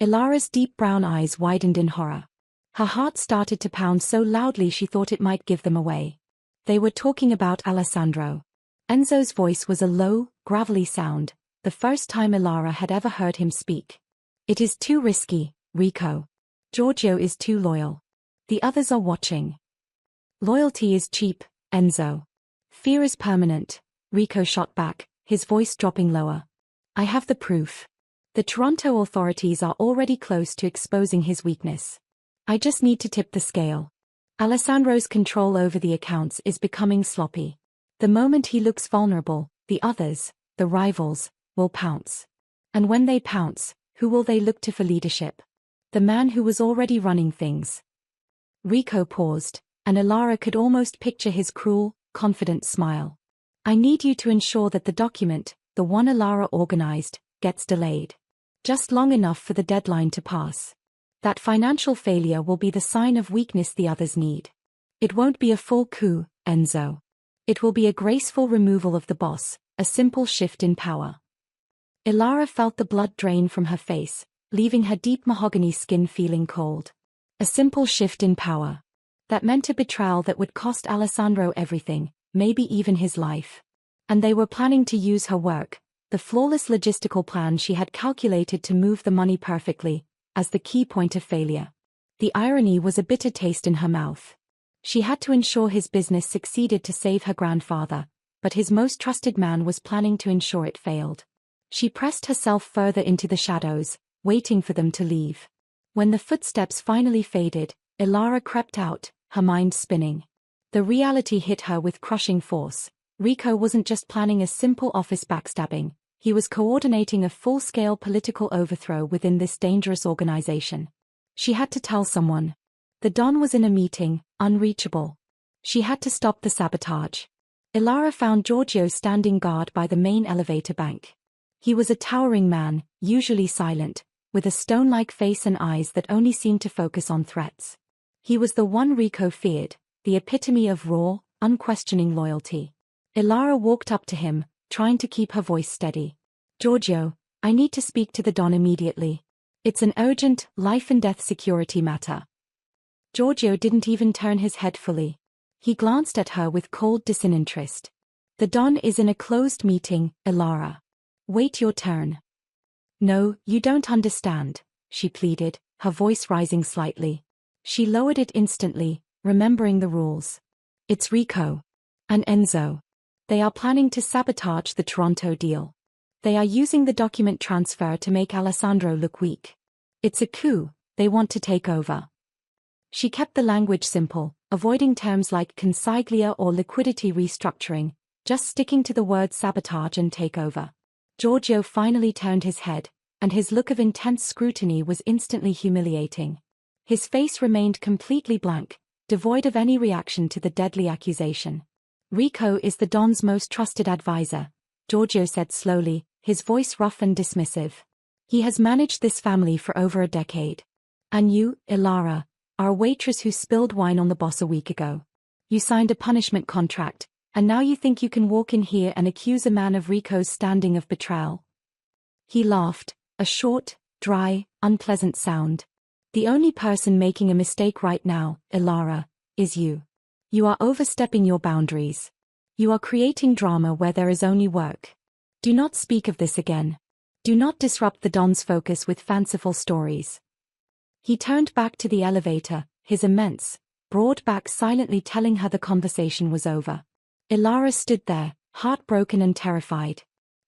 Ilara's deep brown eyes widened in horror. Her heart started to pound so loudly she thought it might give them away. They were talking about Alessandro. Enzo's voice was a low, gravelly sound, the first time Ilara had ever heard him speak. "It is too risky, Rico. Giorgio is too loyal. The others are watching. Loyalty is cheap, Enzo. Fear is permanent," Rico shot back, his voice dropping lower. "I have the proof. The Toronto authorities are already close to exposing his weakness. I just need to tip the scale. Alessandro's control over the accounts is becoming sloppy. The moment he looks vulnerable, the others, the rivals, will pounce. And when they pounce, who will they look to for leadership? The man who was already running things." Rico paused, and Ilara could almost picture his cruel, confident smile. "I need you to ensure that the document, the one Ilara organized, gets delayed. Just long enough for the deadline to pass. That financial failure will be the sign of weakness the others need. It won't be a full coup, Enzo. It will be a graceful removal of the boss, a simple shift in power. Ilara felt the blood drain from her face, leaving her deep mahogany skin feeling cold. A simple shift in power. That meant a betrayal that would cost Alessandro everything, maybe even his life. And they were planning to use her work, the flawless logistical plan she had calculated to move the money perfectly, as the key point of failure. The irony was a bitter taste in her mouth. She had to ensure his business succeeded to save her grandfather, but his most trusted man was planning to ensure it failed. She pressed herself further into the shadows, waiting for them to leave. When the footsteps finally faded, Ilara crept out, her mind spinning. The reality hit her with crushing force. Rico wasn't just planning a simple office backstabbing, he was coordinating a full-scale political overthrow within this dangerous organization. She had to tell someone. The Don was in a meeting, unreachable. She had to stop the sabotage. Ilara found Giorgio standing guard by the main elevator bank. He was a towering man, usually silent, with a stone-like face and eyes that only seemed to focus on threats. He was the one Rico feared, the epitome of raw, unquestioning loyalty. Ilara walked up to him, trying to keep her voice steady. "Giorgio, I need to speak to the Don immediately. It's an urgent, life-and-death security matter." Giorgio didn't even turn his head fully. He glanced at her with cold disinterest. "The Don is in a closed meeting, Ilara. Wait your turn." "No, you don't understand," she pleaded, her voice rising slightly. She lowered it instantly, remembering the rules. "It's Rico. And Enzo. They are planning to sabotage the Toronto deal. They are using the document transfer to make Alessandro look weak. It's a coup, they want to take over." She kept the language simple, avoiding terms like consiglia or liquidity restructuring, just sticking to the words sabotage and takeover. Giorgio finally turned his head, and his look of intense scrutiny was instantly humiliating. His face remained completely blank, devoid of any reaction to the deadly accusation. "Rico is the Don's most trusted advisor," Giorgio said slowly, his voice rough and dismissive. "He has managed this family for over a decade. And you, Ilara, are a waitress who spilled wine on the boss a week ago. You signed a punishment contract, and now you think you can walk in here and accuse a man of Rico's standing of betrayal?" He laughed, a short, dry, unpleasant sound. "The only person making a mistake right now, Ilara, is you. You are overstepping your boundaries. You are creating drama where there is only work. Do not speak of this again. Do not disrupt the Don's focus with fanciful stories." He turned back to the elevator, his immense, broad back silently telling her the conversation was over. Ilara stood there, heartbroken and terrified.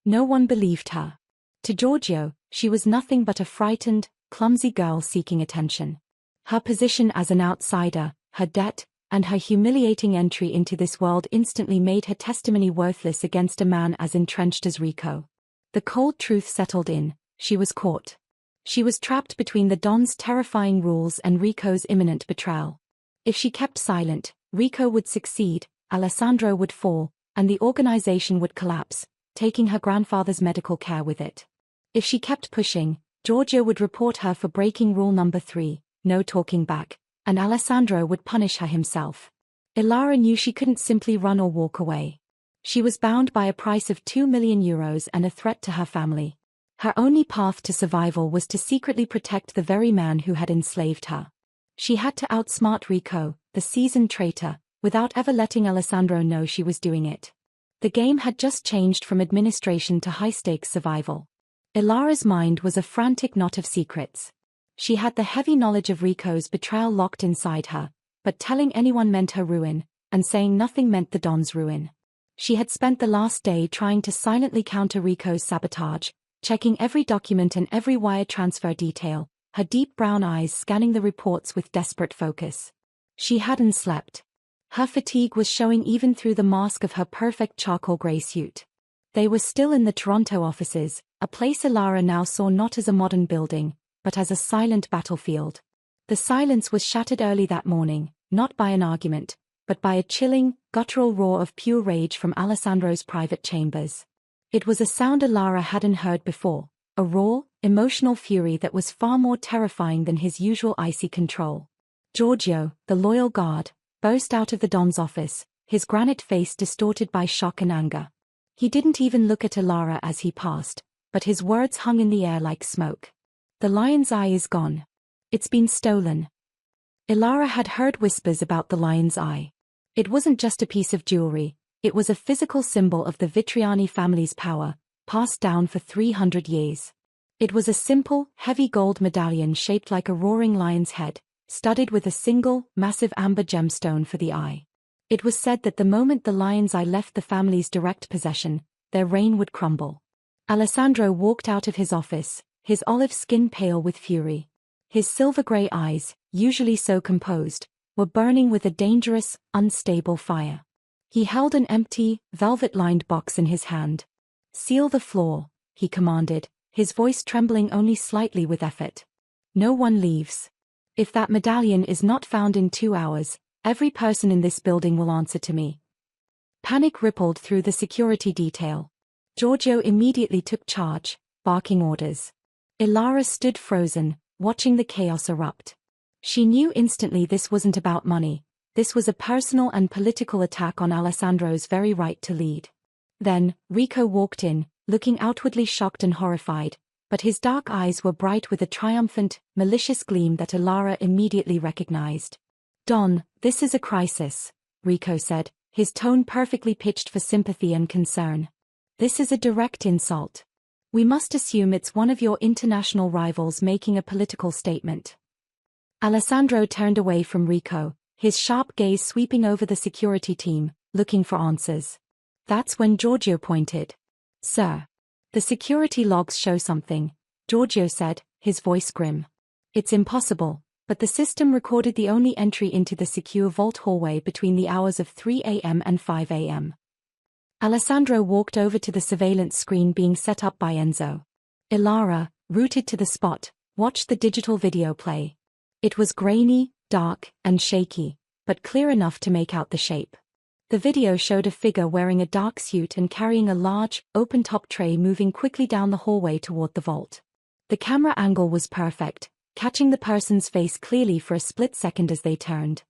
No one believed her. To Giorgio, she was nothing but a frightened, clumsy girl seeking attention. Her position as an outsider, her debt, and her humiliating entry into this world instantly made her testimony worthless against a man as entrenched as Rico. The cold truth settled in, she was caught. She was trapped between the Don's terrifying rules and Rico's imminent betrayal. If she kept silent, Rico would succeed, Alessandro would fall, and the organization would collapse, taking her grandfather's medical care with it. If she kept pushing, Giorgio would report her for breaking rule number 3, no talking back, and Alessandro would punish her himself. Ilara knew she couldn't simply run or walk away. She was bound by a price of €2 million and a threat to her family. Her only path to survival was to secretly protect the very man who had enslaved her. She had to outsmart Rico, the seasoned traitor, without ever letting Alessandro know she was doing it. The game had just changed from administration to high-stakes survival. Ilara's mind was a frantic knot of secrets. She had the heavy knowledge of Rico's betrayal locked inside her, but telling anyone meant her ruin, and saying nothing meant the Don's ruin. She had spent the last day trying to silently counter Rico's sabotage, checking every document and every wire transfer detail, her deep brown eyes scanning the reports with desperate focus. She hadn't slept. Her fatigue was showing even through the mask of her perfect charcoal gray suit. They were still in the Toronto offices, a place Ilara now saw not as a modern building, but as a silent battlefield. The silence was shattered early that morning, not by an argument, but by a chilling, guttural roar of pure rage from Alessandro's private chambers. It was a sound Ilara hadn't heard before, a raw, emotional fury that was far more terrifying than his usual icy control. Giorgio, the loyal guard, burst out of the Don's office, his granite face distorted by shock and anger. He didn't even look at Ilara as he passed, but his words hung in the air like smoke. The lion's eye is gone. It's been stolen. Ilara had heard whispers about the lion's eye. It wasn't just a piece of jewelry, it was a physical symbol of the Vitriani family's power, passed down for 300 years. It was a simple, heavy gold medallion shaped like a roaring lion's head, studded with a single, massive amber gemstone for the eye. It was said that the moment the lion's eye left the family's direct possession, their reign would crumble. Alessandro walked out of his office, his olive skin pale with fury. His silver-grey eyes, usually so composed, were burning with a dangerous, unstable fire. He held an empty, velvet-lined box in his hand. "Seal the floor," he commanded, his voice trembling only slightly with effort. "No one leaves. If that medallion is not found in 2 hours, every person in this building will answer to me." Panic rippled through the security detail. Giorgio immediately took charge, barking orders. Ilara stood frozen, watching the chaos erupt. She knew instantly this wasn't about money, this was a personal and political attack on Alessandro's very right to lead. Then, Rico walked in, looking outwardly shocked and horrified, but his dark eyes were bright with a triumphant, malicious gleam that Ilara immediately recognized. "Don, this is a crisis," Rico said, his tone perfectly pitched for sympathy and concern. "This is a direct insult. We must assume it's one of your international rivals making a political statement." Alessandro turned away from Rico, his sharp gaze sweeping over the security team, looking for answers. That's when Giorgio pointed. "Sir, the security logs show something," Giorgio said, his voice grim. "It's impossible, but the system recorded the only entry into the secure vault hallway between the hours of 3 a.m. and 5 a.m. Alessandro walked over to the surveillance screen being set up by Enzo. Ilara, rooted to the spot, watched the digital video play. It was grainy, dark, and shaky, but clear enough to make out the shape. The video showed a figure wearing a dark suit and carrying a large, open-top tray moving quickly down the hallway toward the vault. The camera angle was perfect, catching the person's face clearly for a split second as they turned.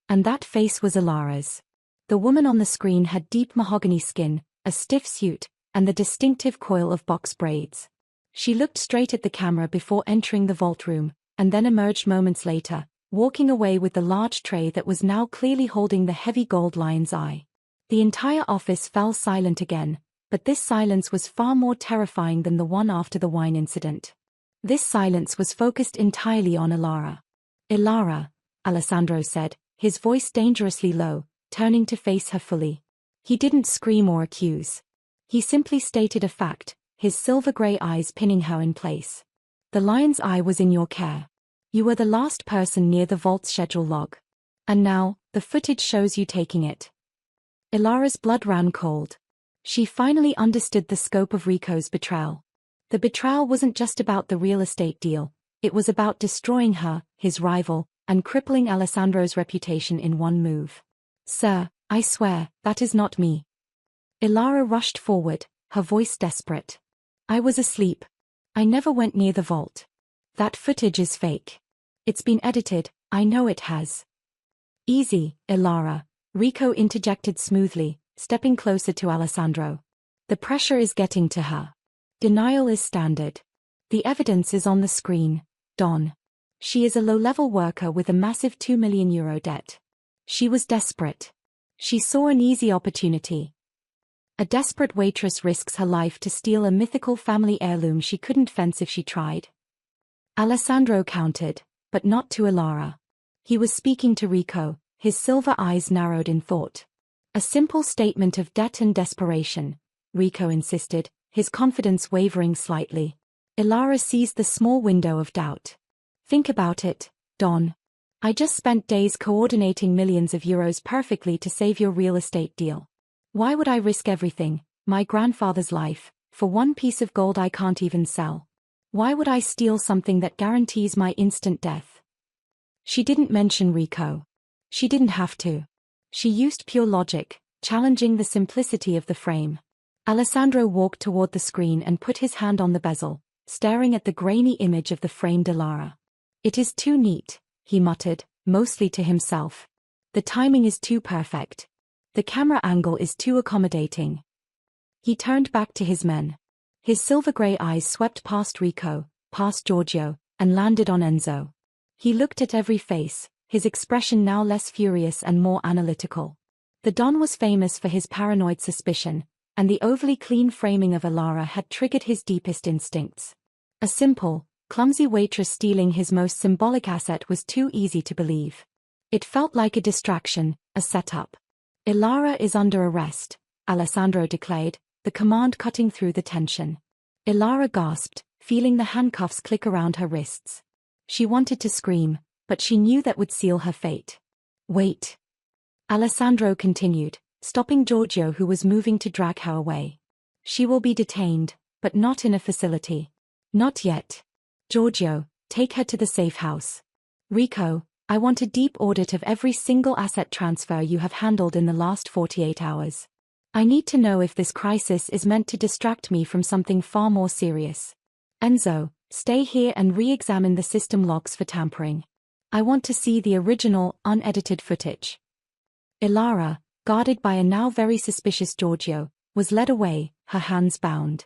And that face was Ilara's. The woman on the screen had deep mahogany skin, a stiff suit, and the distinctive coil of box braids. She looked straight at the camera before entering the vault room, and then emerged moments later, walking away with the large tray that was now clearly holding the heavy gold lion's eye. The entire office fell silent again, but this silence was far more terrifying than the one after the wine incident. This silence was focused entirely on Ilara. "Ilara," Alessandro said, his voice dangerously low, turning to face her fully. He didn't scream or accuse. He simply stated a fact, his silver-grey eyes pinning her in place. "The lion's eye was in your care. You were the last person near the vault's schedule log. And now, the footage shows you taking it." Ilara's blood ran cold. She finally understood the scope of Rico's betrayal. The betrayal wasn't just about the real estate deal, it was about destroying her, his rival, and crippling Alessandro's reputation in one move. "Sir, I swear, that is not me." Ilara rushed forward, her voice desperate. "I was asleep. I never went near the vault. That footage is fake. It's been edited, I know it has." "Easy, Ilara," Rico interjected smoothly, stepping closer to Alessandro. "The pressure is getting to her. Denial is standard. The evidence is on the screen, Don. She is a low-level worker with a massive €2 million debt. She was desperate. She saw an easy opportunity. A desperate waitress risks her life to steal a mythical family heirloom she couldn't fence if she tried." Alessandro countered, but not to Ilara. He was speaking to Rico, his silver eyes narrowed in thought. "A simple statement of debt and desperation," Rico insisted, his confidence wavering slightly. Ilara seized the small window of doubt. "Think about it, Don. I just spent days coordinating millions of euros perfectly to save your real estate deal. Why would I risk everything, my grandfather's life, for one piece of gold I can't even sell? Why would I steal something that guarantees my instant death?" She didn't mention Rico. She didn't have to. She used pure logic, challenging the simplicity of the frame. Alessandro walked toward the screen and put his hand on the bezel, staring at the grainy image of the framed Ilara. "It is too neat," he muttered, mostly to himself. "The timing is too perfect. The camera angle is too accommodating." He turned back to his men. His silver-gray eyes swept past Rico, past Giorgio, and landed on Enzo. He looked at every face, his expression now less furious and more analytical. The Don was famous for his paranoid suspicion, and the overly clean framing of Ilara had triggered his deepest instincts. A simple, clumsy waitress stealing his most symbolic asset was too easy to believe. It felt like a distraction, a setup. "Ilara is under arrest," Alessandro declared, the command cutting through the tension. Ilara gasped, feeling the handcuffs click around her wrists. She wanted to scream, but she knew that would seal her fate. "Wait," Alessandro continued, stopping Giorgio, who was moving to drag her away. "She will be detained, but not in a facility. Not yet. Giorgio, take her to the safe house. Rico, I want a deep audit of every single asset transfer you have handled in the last 48 hours. I need to know if this crisis is meant to distract me from something far more serious. Enzo, stay here and re-examine the system logs for tampering. I want to see the original, unedited footage." Ilara, guarded by a now very suspicious Giorgio, was led away, her hands bound.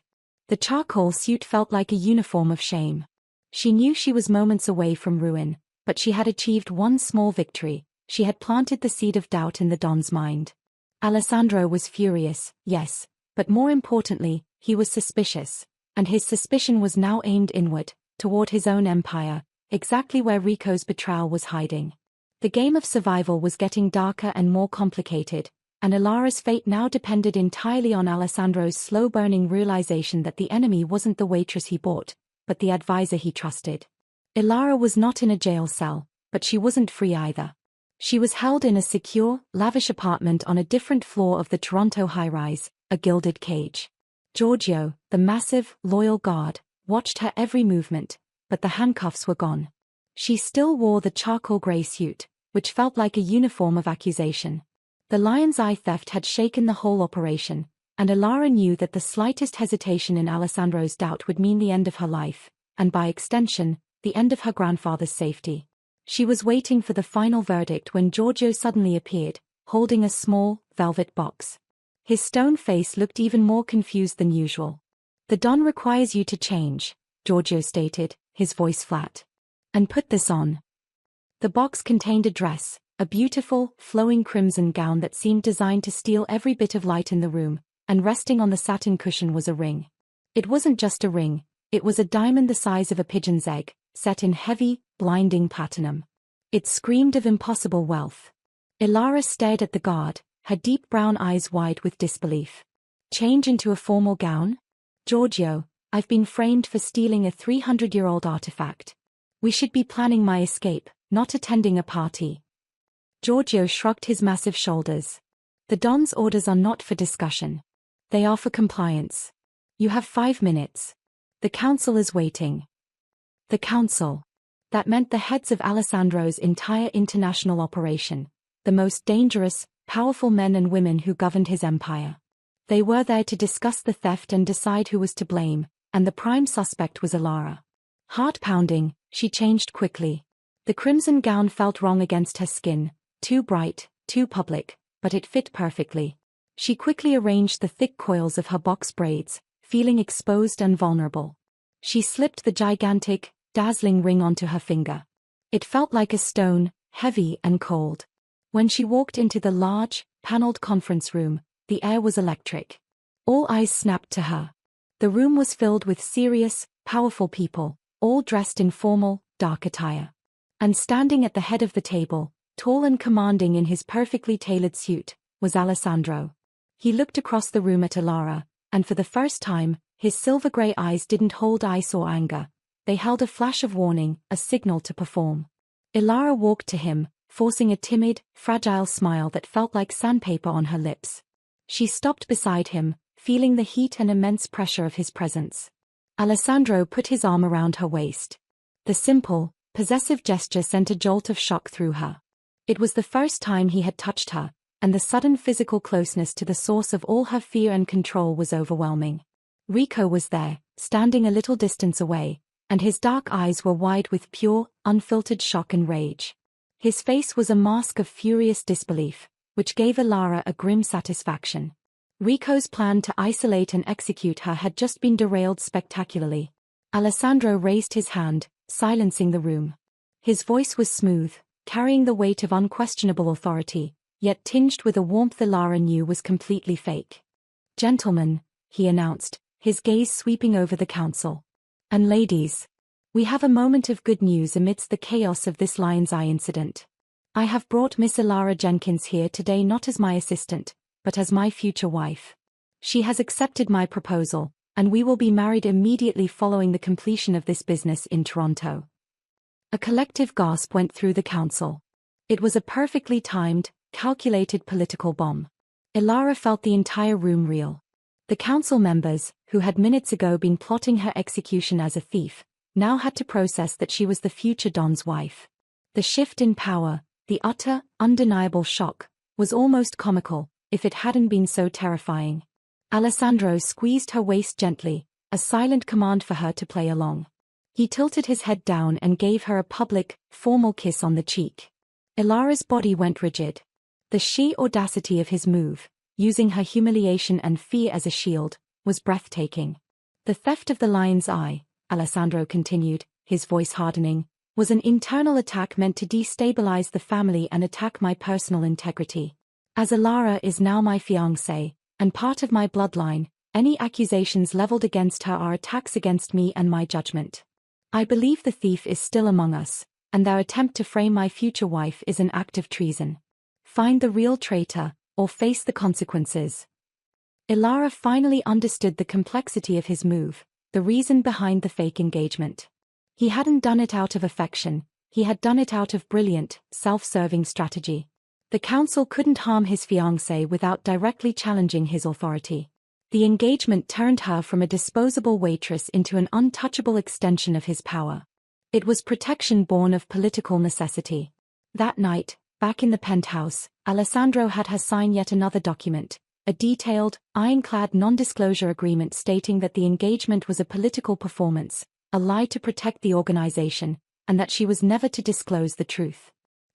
The charcoal suit felt like a uniform of shame. She knew she was moments away from ruin, but she had achieved one small victory. She had planted the seed of doubt in the Don's mind. Alessandro was furious, yes, but more importantly, he was suspicious, and his suspicion was now aimed inward, toward his own empire, exactly where Rico's betrayal was hiding. The game of survival was getting darker and more complicated, and Ilara's fate now depended entirely on Alessandro's slow-burning realization that the enemy wasn't the waitress he bought, but the advisor he trusted. Ilara was not in a jail cell, but she wasn't free either. She was held in a secure, lavish apartment on a different floor of the Toronto high-rise, a gilded cage. Giorgio, the massive, loyal guard, watched her every movement, but the handcuffs were gone. She still wore the charcoal gray suit, which felt like a uniform of accusation. The lion's eye theft had shaken the whole operation, and Ilara knew that the slightest hesitation in Alessandro's doubt would mean the end of her life, and by extension, the end of her grandfather's safety. She was waiting for the final verdict when Giorgio suddenly appeared, holding a small, velvet box. His stone face looked even more confused than usual. "The Don requires you to change," Giorgio stated, his voice flat. "And put this on." The box contained a dress, a beautiful, flowing crimson gown that seemed designed to steal every bit of light in the room, and resting on the satin cushion was a ring. It wasn't just a ring, it was a diamond the size of a pigeon's egg, set in heavy, blinding platinum. It screamed of impossible wealth. Ilara stared at the guard, her deep brown eyes wide with disbelief. "Change into a formal gown? Giorgio, I've been framed for stealing a 300-year-old artifact. We should be planning my escape, not attending a party." Giorgio shrugged his massive shoulders. "The Don's orders are not for discussion. They are for compliance. You have 5 minutes. The council is waiting." The council. That meant the heads of Alessandro's entire international operation, the most dangerous, powerful men and women who governed his empire. They were there to discuss the theft and decide who was to blame, and the prime suspect was Ilara. Heart-pounding, she changed quickly. The crimson gown felt wrong against her skin, too bright, too public, but it fit perfectly. She quickly arranged the thick coils of her box braids, feeling exposed and vulnerable. She slipped the gigantic, dazzling ring onto her finger. It felt like a stone, heavy and cold. When she walked into the large, paneled conference room, the air was electric. All eyes snapped to her. The room was filled with serious, powerful people, all dressed in formal, dark attire. And standing at the head of the table, tall and commanding in his perfectly tailored suit, was Alessandro. He looked across the room at Ilara, and for the first time, his silver-gray eyes didn't hold ice or anger. They held a flash of warning, a signal to perform. Ilara walked to him, forcing a timid, fragile smile that felt like sandpaper on her lips. She stopped beside him, feeling the heat and immense pressure of his presence. Alessandro put his arm around her waist. The simple, possessive gesture sent a jolt of shock through her. It was the first time he had touched her, and the sudden physical closeness to the source of all her fear and control was overwhelming. Rico was there, standing a little distance away, and his dark eyes were wide with pure, unfiltered shock and rage. His face was a mask of furious disbelief, which gave Elara a grim satisfaction. Rico's plan to isolate and execute her had just been derailed spectacularly. Alessandro raised his hand, silencing the room. His voice was smooth, carrying the weight of unquestionable authority, yet tinged with a warmth Elara knew was completely fake. "Gentlemen," he announced, his gaze sweeping over the council. "And ladies, we have a moment of good news amidst the chaos of this Lion's Eye incident. I have brought Miss Elara Jenkins here today not as my assistant, but as my future wife. She has accepted my proposal, and we will be married immediately following the completion of this business in Toronto." A collective gasp went through the council. It was a perfectly timed, calculated political bomb. Elara felt the entire room reel. The council members, who had minutes ago been plotting her execution as a thief, now had to process that she was the future Don's wife. The shift in power, the utter, undeniable shock, was almost comical, if it hadn't been so terrifying. Alessandro squeezed her waist gently, a silent command for her to play along. He tilted his head down and gave her a public, formal kiss on the cheek. Elara's body went rigid. The sheer audacity of his move, using her humiliation and fear as a shield, was breathtaking. "The theft of the Lion's Eye," Alessandro continued, his voice hardening, "was an internal attack meant to destabilize the family and attack my personal integrity. As Elara is now my fiancée, and part of my bloodline, any accusations leveled against her are attacks against me and my judgment. I believe the thief is still among us, and their attempt to frame my future wife is an act of treason. Find the real traitor, or face the consequences." Elara finally understood the complexity of his move, the reason behind the fake engagement. He hadn't done it out of affection, he had done it out of brilliant, self-serving strategy. The council couldn't harm his fiancée without directly challenging his authority. The engagement turned her from a disposable waitress into an untouchable extension of his power. It was protection born of political necessity. That night, back in the penthouse, Alessandro had her sign yet another document, a detailed, ironclad non-disclosure agreement stating that the engagement was a political performance, a lie to protect the organization, and that she was never to disclose the truth.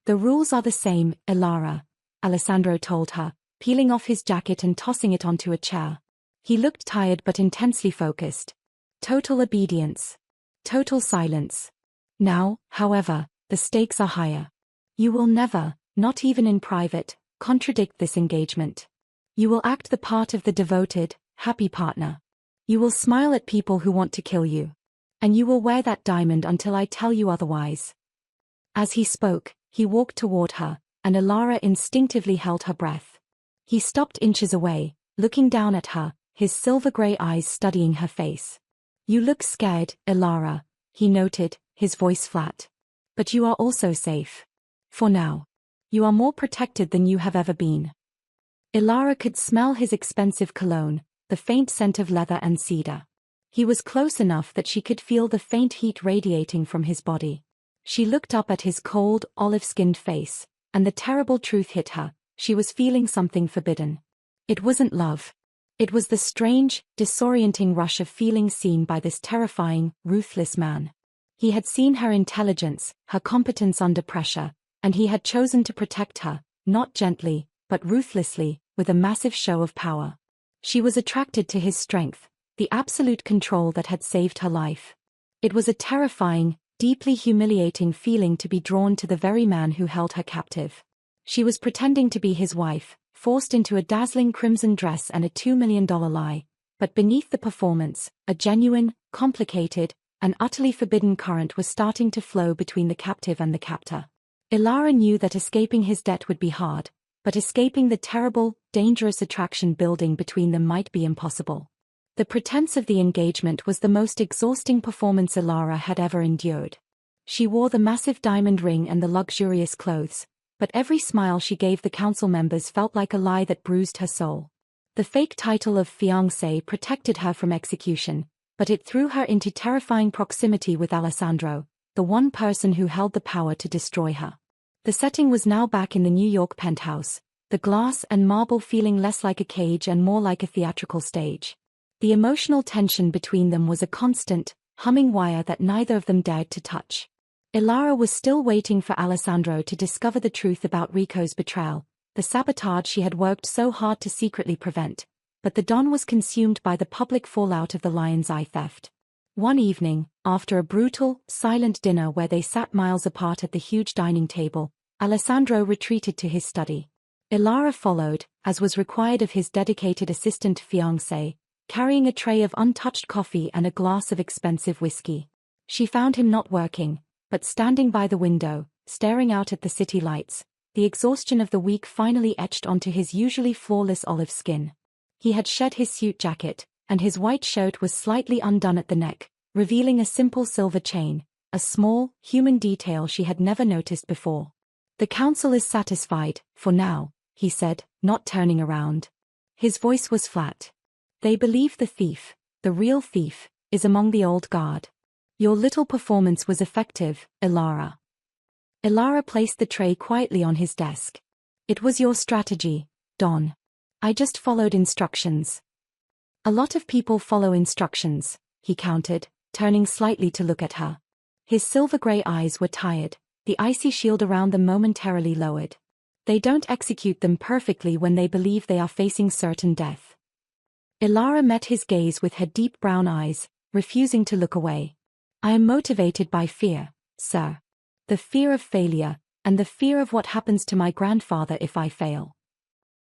"The rules are the same, Elara," Alessandro told her, peeling off his jacket and tossing it onto a chair. He looked tired but intensely focused. "Total obedience. Total silence. Now, however, the stakes are higher. You will never, not even in private, contradict this engagement. You will act the part of the devoted, happy partner. You will smile at people who want to kill you. And you will wear that diamond until I tell you otherwise." As he spoke, he walked toward her, and Elara instinctively held her breath. He stopped inches away, looking down at her, his silver-gray eyes studying her face. "You look scared, Elara," he noted, his voice flat. "But you are also safe. For now. You are more protected than you have ever been." Elara could smell his expensive cologne, the faint scent of leather and cedar. He was close enough that she could feel the faint heat radiating from his body. She looked up at his cold, olive-skinned face, and the terrible truth hit her, she was feeling something forbidden. It wasn't love. It was the strange, disorienting rush of feeling seen by this terrifying, ruthless man. He had seen her intelligence, her competence under pressure, and he had chosen to protect her, not gently, but ruthlessly, with a massive show of power. She was attracted to his strength, the absolute control that had saved her life. It was a terrifying, deeply humiliating feeling to be drawn to the very man who held her captive. She was pretending to be his wife, forced into a dazzling crimson dress and a $2 million lie, but beneath the performance, a genuine, complicated, and utterly forbidden current was starting to flow between the captive and the captor. Elara knew that escaping his debt would be hard, but escaping the terrible, dangerous attraction building between them might be impossible. The pretense of the engagement was the most exhausting performance Elara had ever endured. She wore the massive diamond ring and the luxurious clothes, but every smile she gave the council members felt like a lie that bruised her soul. The fake title of fiancée protected her from execution, but it threw her into terrifying proximity with Alessandro, the one person who held the power to destroy her. The setting was now back in the New York penthouse, the glass and marble feeling less like a cage and more like a theatrical stage. The emotional tension between them was a constant, humming wire that neither of them dared to touch. Ilara was still waiting for Alessandro to discover the truth about Rico's betrayal, the sabotage she had worked so hard to secretly prevent, but the Don was consumed by the public fallout of the lion's eye theft. One evening, after a brutal, silent dinner where they sat miles apart at the huge dining table, Alessandro retreated to his study. Ilara followed, as was required of his dedicated assistant fiancé, carrying a tray of untouched coffee and a glass of expensive whiskey. She found him not working, but standing by the window, staring out at the city lights, the exhaustion of the week finally etched onto his usually flawless olive skin. He had shed his suit jacket, and his white shirt was slightly undone at the neck, revealing a simple silver chain, a small, human detail she had never noticed before. "The council is satisfied, for now," he said, not turning around. His voice was flat. "They believe the thief, the real thief, is among the old guard. Your little performance was effective, Ilara." Ilara placed the tray quietly on his desk. "It was your strategy, Don. I just followed instructions." "A lot of people follow instructions," he countered, turning slightly to look at her. His silver-gray eyes were tired, the icy shield around them momentarily lowered. "They don't execute them perfectly when they believe they are facing certain death." Ilara met his gaze with her deep brown eyes, refusing to look away. "I am motivated by fear, sir. The fear of failure, and the fear of what happens to my grandfather if I fail."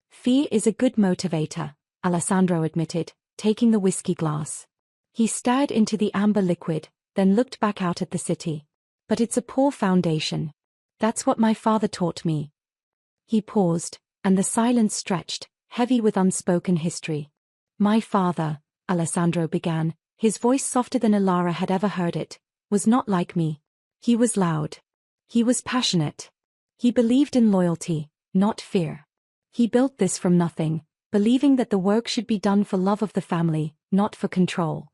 "Fear is a good motivator," Alessandro admitted, taking the whiskey glass. He stared into the amber liquid, then looked back out at the city. "But it's a poor foundation. That's what my father taught me." He paused, and the silence stretched, heavy with unspoken history. "My father," Alessandro began, his voice softer than Ilara had ever heard it, "was not like me. He was loud. He was passionate. He believed in loyalty, not fear. He built this from nothing, believing that the work should be done for love of the family, not for control."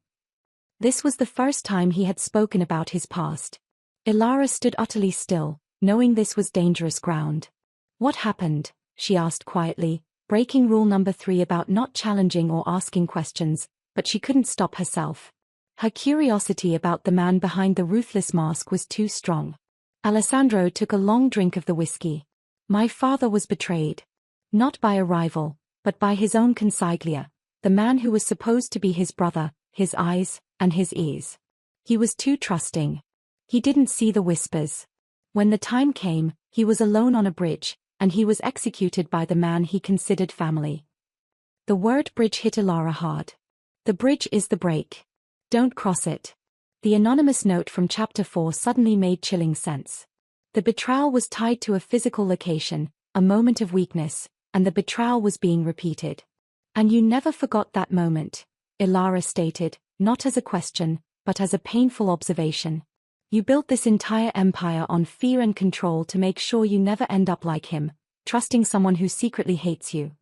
This was the first time he had spoken about his past. Ilara stood utterly still, knowing this was dangerous ground. "What happened?" she asked quietly, breaking rule number 3 about not challenging or asking questions, but she couldn't stop herself. Her curiosity about the man behind the ruthless mask was too strong. Alessandro took a long drink of the whiskey. "My father was betrayed. Not by a rival, but by his own consigliere, the man who was supposed to be his brother, his eyes, and his ears. He was too trusting. He didn't see the whispers. When the time came, he was alone on a bridge, and he was executed by the man he considered family." The word bridge hit Ilara hard. "The bridge is the break. Don't cross it." The anonymous note from Chapter 4 suddenly made chilling sense. The betrayal was tied to a physical location, a moment of weakness, and the betrayal was being repeated. "And you never forgot that moment," Ilara stated, not as a question, but as a painful observation. "You built this entire empire on fear and control to make sure you never end up like him, trusting someone who secretly hates you."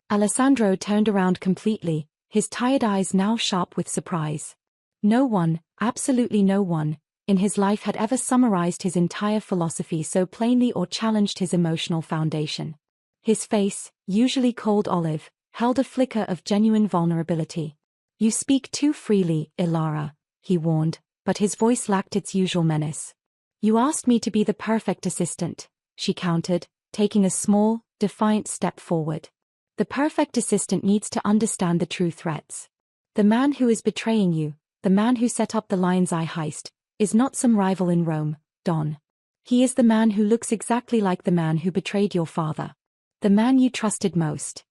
Alessandro turned around completely, his tired eyes now sharp with surprise. No one, absolutely no one, in his life had ever summarized his entire philosophy so plainly or challenged his emotional foundation. His face, usually cold olive, held a flicker of genuine vulnerability. "You speak too freely, Ilara," he warned, but his voice lacked its usual menace. "You asked me to be the perfect assistant," she countered, taking a small, defiant step forward. "The perfect assistant needs to understand the true threats. The man who is betraying you, the man who set up the Lion's Eye heist, is not some rival in Rome, Don. He is the man who looks exactly like the man who betrayed your father. The man you trusted most."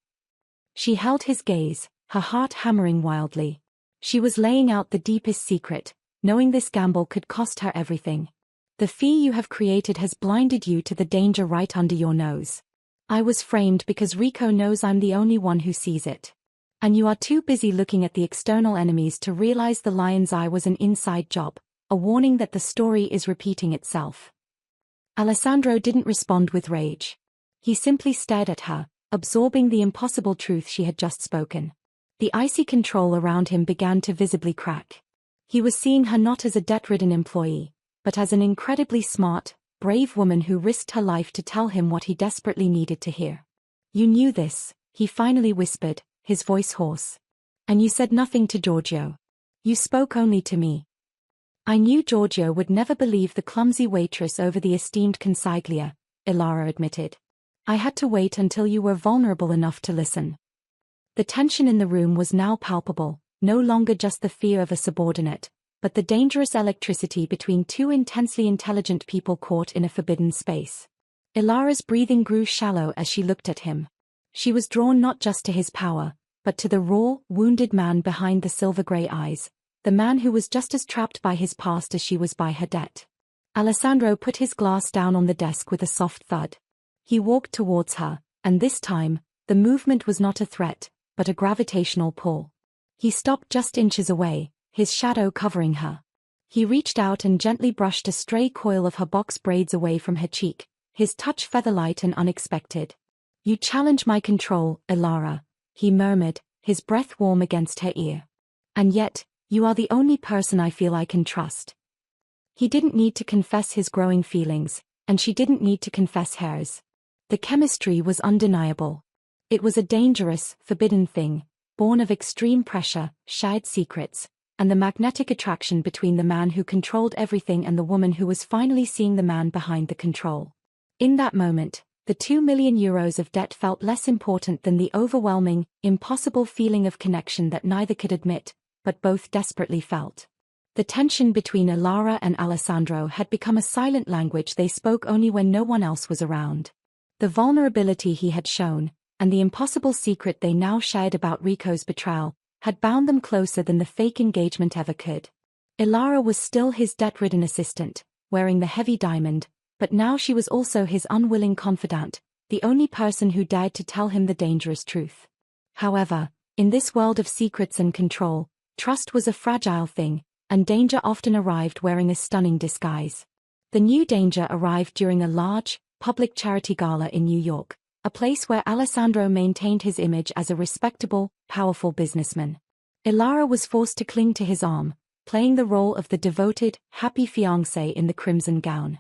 She held his gaze, her heart hammering wildly. She was laying out the deepest secret, knowing this gamble could cost her everything. "The fear you have created has blinded you to the danger right under your nose. I was framed because Rico knows I'm the only one who sees it. And you are too busy looking at the external enemies to realize the Lion's Eye was an inside job, a warning that the story is repeating itself." Alessandro didn't respond with rage. He simply stared at her, absorbing the impossible truth she had just spoken. The icy control around him began to visibly crack. He was seeing her not as a debt-ridden employee, but as an incredibly smart, brave woman who risked her life to tell him what he desperately needed to hear. "You knew this," he finally whispered, his voice hoarse. And you said nothing to Giorgio. You spoke only to me. I knew Giorgio would never believe the clumsy waitress over the esteemed consigliere, Ilara admitted. I had to wait until you were vulnerable enough to listen. The tension in the room was now palpable, no longer just the fear of a subordinate, but the dangerous electricity between two intensely intelligent people caught in a forbidden space. Ilara's breathing grew shallow as she looked at him. She was drawn not just to his power, but to the raw, wounded man behind the silver-grey eyes, the man who was just as trapped by his past as she was by her debt. Alessandro put his glass down on the desk with a soft thud. He walked towards her, and this time, the movement was not a threat, but a gravitational pull. He stopped just inches away, his shadow covering her. He reached out and gently brushed a stray coil of her box braids away from her cheek, his touch feather-light and unexpected. You challenge my control, Ilara, he murmured, his breath warm against her ear. And yet, you are the only person I feel I can trust. He didn't need to confess his growing feelings, and she didn't need to confess hers. The chemistry was undeniable. It was a dangerous, forbidden thing, born of extreme pressure, shared secrets, and the magnetic attraction between the man who controlled everything and the woman who was finally seeing the man behind the control. In that moment, the 2 million euros of debt felt less important than the overwhelming, impossible feeling of connection that neither could admit, but both desperately felt. The tension between Ilara and Alessandro had become a silent language they spoke only when no one else was around. The vulnerability he had shown, and the impossible secret they now shared about Rico's betrayal, had bound them closer than the fake engagement ever could. Ilara was still his debt-ridden assistant, wearing the heavy diamond, but now she was also his unwilling confidant, the only person who dared to tell him the dangerous truth. However, in this world of secrets and control, trust was a fragile thing, and danger often arrived wearing a stunning disguise. The new danger arrived during a large, public charity gala in New York, a place where Alessandro maintained his image as a respectable, powerful businessman. Ilara was forced to cling to his arm, playing the role of the devoted, happy fiancé in the crimson gown.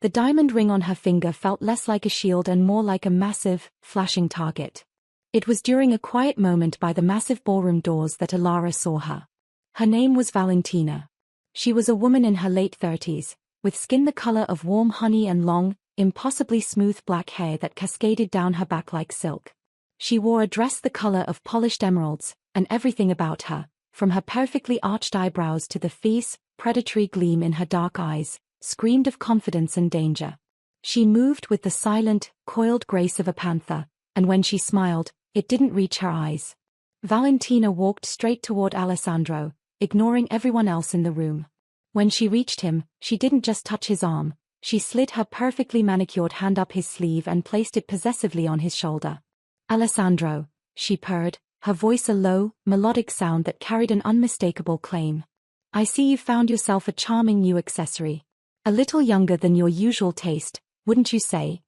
The diamond ring on her finger felt less like a shield and more like a massive, flashing target. It was during a quiet moment by the massive ballroom doors that Ilara saw her. Her name was Valentina. She was a woman in her late 30s, with skin the color of warm honey and long, impossibly smooth black hair that cascaded down her back like silk. She wore a dress the color of polished emeralds, and everything about her, from her perfectly arched eyebrows to the fierce, predatory gleam in her dark eyes, screamed of confidence and danger. She moved with the silent, coiled grace of a panther, and when she smiled, it didn't reach her eyes. Valentina walked straight toward Alessandro, ignoring everyone else in the room. When she reached him, she didn't just touch his arm, she slid her perfectly manicured hand up his sleeve and placed it possessively on his shoulder. Alessandro, she purred, her voice a low, melodic sound that carried an unmistakable claim. I see you've found yourself a charming new accessory. A little younger than your usual taste, wouldn't you say?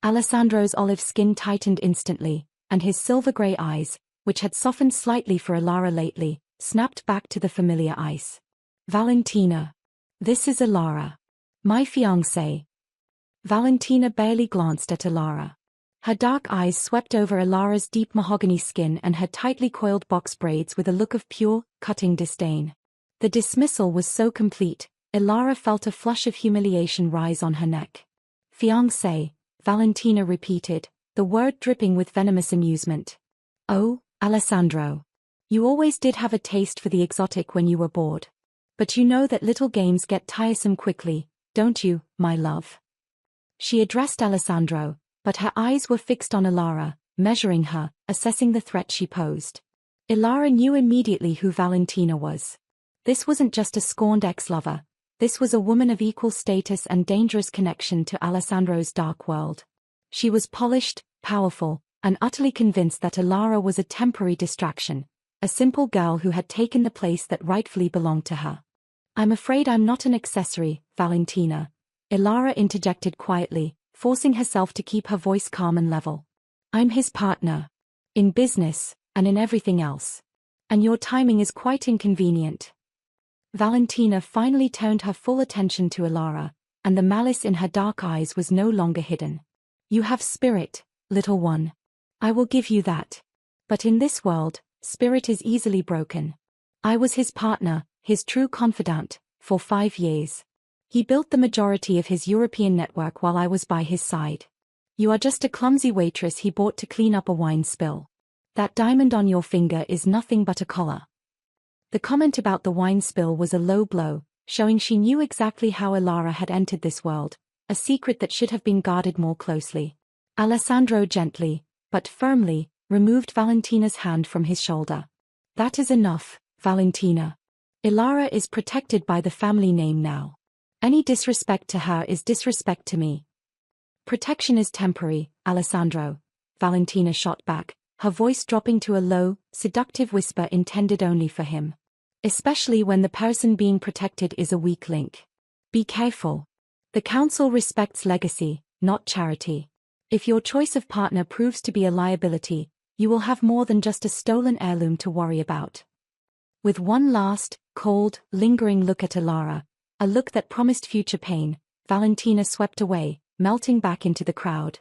Alessandro's olive skin tightened instantly, and his silver-grey eyes, which had softened slightly for Ilara lately, snapped back to the familiar ice. Valentina. This is Ilara. My fiancé. Valentina barely glanced at Ilara. Her dark eyes swept over Ilara's deep mahogany skin and her tightly coiled box braids with a look of pure, cutting disdain. The dismissal was so complete, Ilara felt a flush of humiliation rise on her neck. Fiancé, Valentina repeated, the word dripping with venomous amusement. Oh, Alessandro. You always did have a taste for the exotic when you were bored. But you know that little games get tiresome quickly, don't you, my love? She addressed Alessandro, but her eyes were fixed on Ilara, measuring her, assessing the threat she posed. Ilara knew immediately who Valentina was. This wasn't just a scorned ex-lover, this was a woman of equal status and dangerous connection to Alessandro's dark world. She was polished, powerful, and utterly convinced that Ilara was a temporary distraction, a simple girl who had taken the place that rightfully belonged to her. I'm afraid I'm not an accessory, Valentina, Ilara interjected quietly, forcing herself to keep her voice calm and level. I'm his partner. In business, and in everything else. And your timing is quite inconvenient. Valentina finally turned her full attention to Ilara, and the malice in her dark eyes was no longer hidden. You have spirit, little one. I will give you that. But in this world, Spirit is easily broken. I was his partner, his true confidant, for 5 years. He built the majority of his European network while I was by his side. You are just a clumsy waitress he bought to clean up a wine spill. That diamond on your finger is nothing but a collar. The comment about the wine spill was a low blow, showing she knew exactly how Ilara had entered this world, a secret that should have been guarded more closely. Alessandro gently, but firmly, removed Valentina's hand from his shoulder. That is enough, Valentina. Ilara is protected by the family name now. Any disrespect to her is disrespect to me. Protection is temporary, Alessandro, Valentina shot back, her voice dropping to a low, seductive whisper intended only for him. Especially when the person being protected is a weak link. Be careful. The council respects legacy, not charity. If your choice of partner proves to be a liability, you will have more than just a stolen heirloom to worry about. With one last, cold, lingering look at Ilara, a look that promised future pain, Valentina swept away, melting back into the crowd.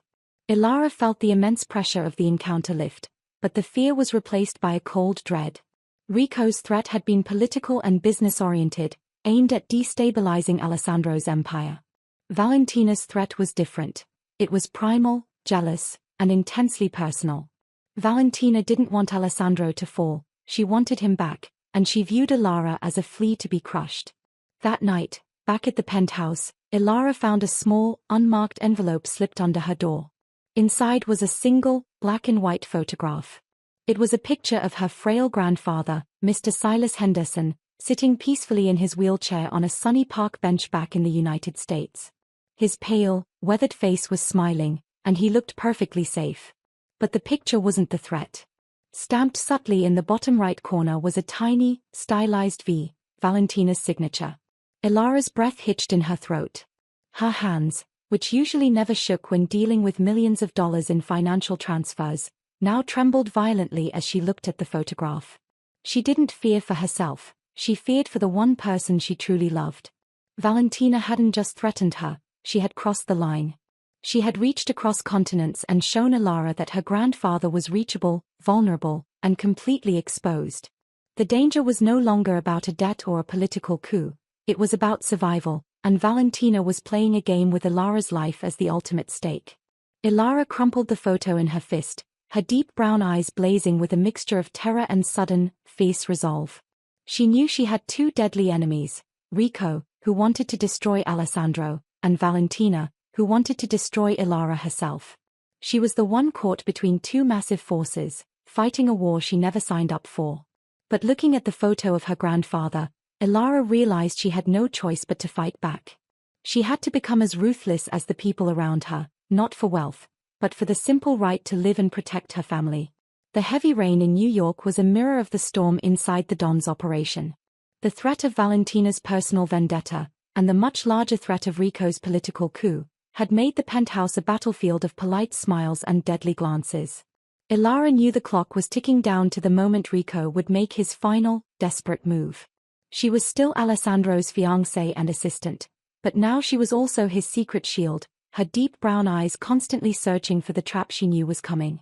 Ilara felt the immense pressure of the encounter lift, but the fear was replaced by a cold dread. Rico's threat had been political and business-oriented, aimed at destabilizing Alessandro's empire. Valentina's threat was different. It was primal, jealous, and intensely personal. Valentina didn't want Alessandro to fall, she wanted him back, and she viewed Ilara as a flea to be crushed. That night, back at the penthouse, Ilara found a small, unmarked envelope slipped under her door. Inside was a single, black-and-white photograph. It was a picture of her frail grandfather, Mr. Silas Henderson, sitting peacefully in his wheelchair on a sunny park bench back in the United States. His pale, weathered face was smiling, and he looked perfectly safe. But the picture wasn't the threat. Stamped subtly in the bottom right corner was a tiny, stylized V, Valentina's signature. Ilara's breath hitched in her throat. Her hands, which usually never shook when dealing with millions of dollars in financial transfers, now trembled violently as she looked at the photograph. She didn't fear for herself, she feared for the one person she truly loved. Valentina hadn't just threatened her, she had crossed the line. She had reached across continents and shown Ilara that her grandfather was reachable, vulnerable, and completely exposed. The danger was no longer about a debt or a political coup, it was about survival, and Valentina was playing a game with Ilara's life as the ultimate stake. Ilara crumpled the photo in her fist, her deep brown eyes blazing with a mixture of terror and sudden, fierce resolve. She knew she had two deadly enemies, Rico, who wanted to destroy Alessandro, and Valentina, who wanted to destroy Ilara herself. She was the one caught between two massive forces, fighting a war she never signed up for. But looking at the photo of her grandfather, Ilara realized she had no choice but to fight back. She had to become as ruthless as the people around her, not for wealth, but for the simple right to live and protect her family. The heavy rain in New York was a mirror of the storm inside the Don's operation. The threat of Valentina's personal vendetta, and the much larger threat of Rico's political coup, had made the penthouse a battlefield of polite smiles and deadly glances. Ilara knew the clock was ticking down to the moment Rico would make his final, desperate move. She was still Alessandro's fiancée and assistant, but now she was also his secret shield, her deep brown eyes constantly searching for the trap she knew was coming.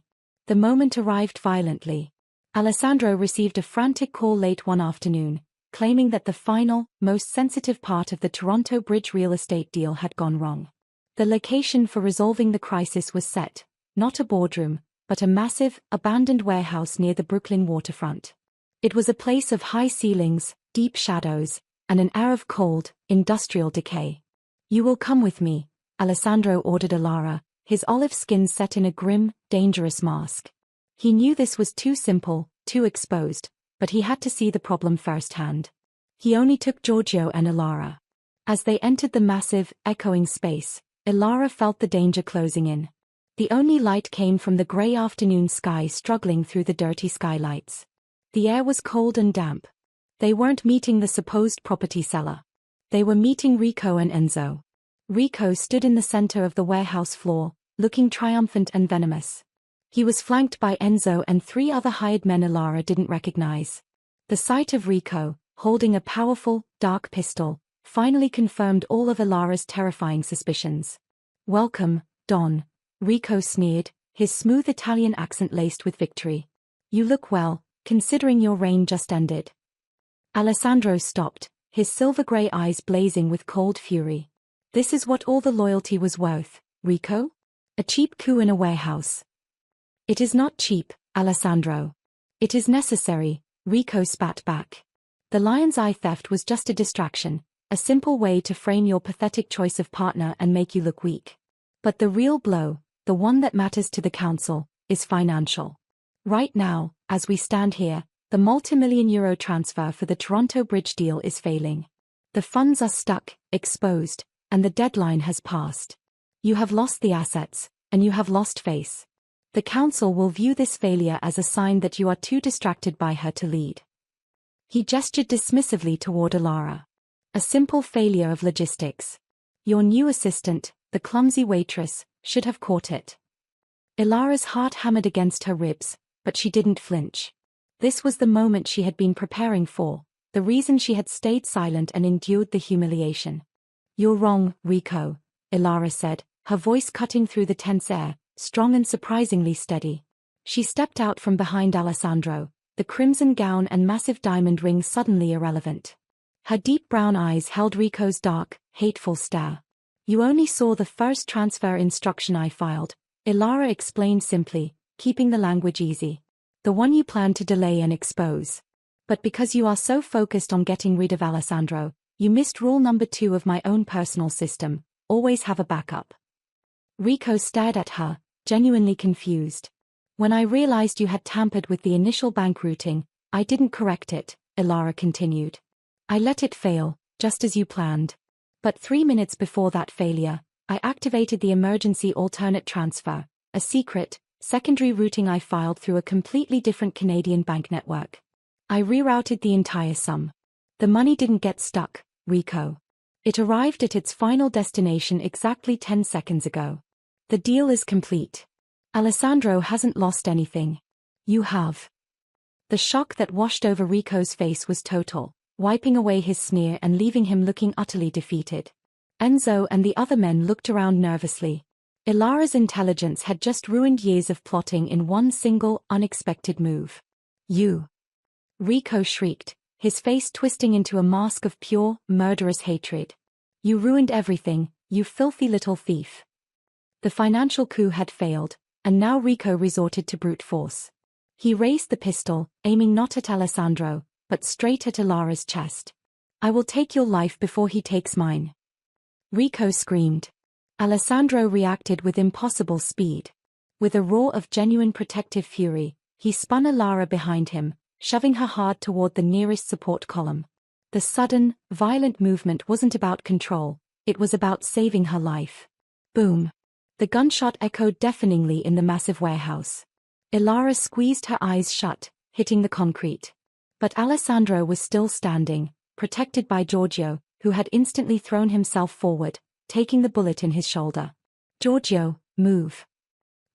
The moment arrived violently. Alessandro received a frantic call late one afternoon, claiming that the final, most sensitive part of the Toronto Bridge real estate deal had gone wrong. The location for resolving the crisis was set, not a boardroom, but a massive, abandoned warehouse near the Brooklyn waterfront. It was a place of high ceilings, deep shadows, and an air of cold, industrial decay. "You will come with me," Alessandro ordered Ilara, his olive skin set in a grim, dangerous mask. He knew this was too simple, too exposed, but he had to see the problem firsthand. He only took Giorgio and Ilara. As they entered the massive, echoing space, Ilara felt the danger closing in. The only light came from the grey afternoon sky struggling through the dirty skylights. The air was cold and damp. They weren't meeting the supposed property seller. They were meeting Rico and Enzo. Rico stood in the center of the warehouse floor, looking triumphant and venomous. He was flanked by Enzo and 3 other hired men Ilara didn't recognize. The sight of Rico, holding a powerful, dark pistol, finally confirmed all of Ilara's terrifying suspicions. "Welcome, Don," Rico sneered, his smooth Italian accent laced with victory. "You look well, considering your reign just ended. Alessandro stopped, his silver-grey eyes blazing with cold fury. This is what all the loyalty was worth, Rico? A cheap coup in a warehouse. It is not cheap, Alessandro. It is necessary, Rico spat back. The lion's eye theft was just a distraction, a simple way to frame your pathetic choice of partner and make you look weak. But the real blow, the one that matters to the council, is financial. Right now, as we stand here, the multi-million euro transfer for the Toronto Bridge deal is failing. The funds are stuck, exposed, and the deadline has passed. You have lost the assets, and you have lost face. The council will view this failure as a sign that you are too distracted by her to lead. He gestured dismissively toward Ilara. A simple failure of logistics. Your new assistant, the clumsy waitress, should have caught it. Ilara's heart hammered against her ribs, but she didn't flinch. This was the moment she had been preparing for, the reason she had stayed silent and endured the humiliation. You're wrong, Rico, Ilara said, her voice cutting through the tense air, strong and surprisingly steady. She stepped out from behind Alessandro, the crimson gown and massive diamond ring suddenly irrelevant. Her deep brown eyes held Rico's dark, hateful stare. You only saw the first transfer instruction I filed, Ilara explained simply, keeping the language easy. The one you plan to delay and expose. But because you are so focused on getting rid of Alessandro, you missed rule number 2 of my own personal system, always have a backup. Rico stared at her, genuinely confused. When I realized you had tampered with the initial bank routing, I didn't correct it, Ilara continued. I let it fail, just as you planned. But 3 minutes before that failure, I activated the emergency alternate transfer, a secret, secondary routing I filed through a completely different Canadian bank network. I rerouted the entire sum. The money didn't get stuck, Rico. It arrived at its final destination exactly 10 seconds ago. The deal is complete. Alessandro hasn't lost anything. You have. The shock that washed over Rico's face was total, wiping away his sneer and leaving him looking utterly defeated. Enzo and the other men looked around nervously. Ilara's intelligence had just ruined years of plotting in one single, unexpected move. You! Rico shrieked, his face twisting into a mask of pure, murderous hatred. You ruined everything, you filthy little thief. The financial coup had failed, and now Rico resorted to brute force. He raised the pistol, aiming not at Alessandro, but straight at Ilara's chest. I will take your life before he takes mine. Rico screamed. Alessandro reacted with impossible speed. With a roar of genuine protective fury, he spun Ilara behind him, shoving her hard toward the nearest support column. The sudden, violent movement wasn't about control, it was about saving her life. Boom! The gunshot echoed deafeningly in the massive warehouse. Ilara squeezed her eyes shut, hitting the concrete. But Alessandro was still standing, protected by Giorgio, who had instantly thrown himself forward, taking the bullet in his shoulder. Giorgio, move!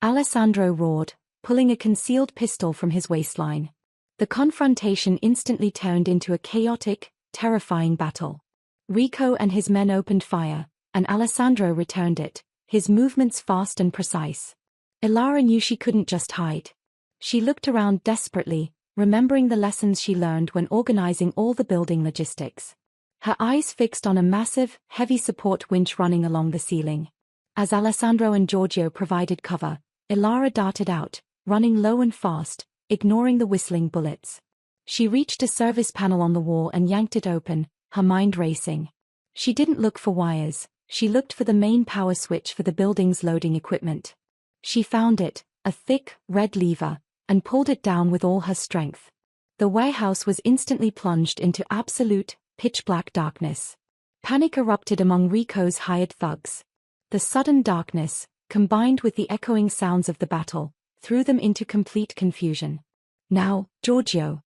Alessandro roared, pulling a concealed pistol from his waistline. The confrontation instantly turned into a chaotic, terrifying battle. Rico and his men opened fire, and Alessandro returned it, his movements fast and precise. Ilara knew she couldn't just hide. She looked around desperately, remembering the lessons she learned when organizing all the building logistics. Her eyes fixed on a massive, heavy support winch running along the ceiling. As Alessandro and Giorgio provided cover, Ilara darted out, running low and fast, ignoring the whistling bullets. She reached a service panel on the wall and yanked it open, her mind racing. She didn't look for wires, she looked for the main power switch for the building's loading equipment. She found it, a thick, red lever, and pulled it down with all her strength. The warehouse was instantly plunged into absolute, pitch-black darkness. Panic erupted among Rico's hired thugs. The sudden darkness, combined with the echoing sounds of the battle, threw them into complete confusion. Now, Giorgio.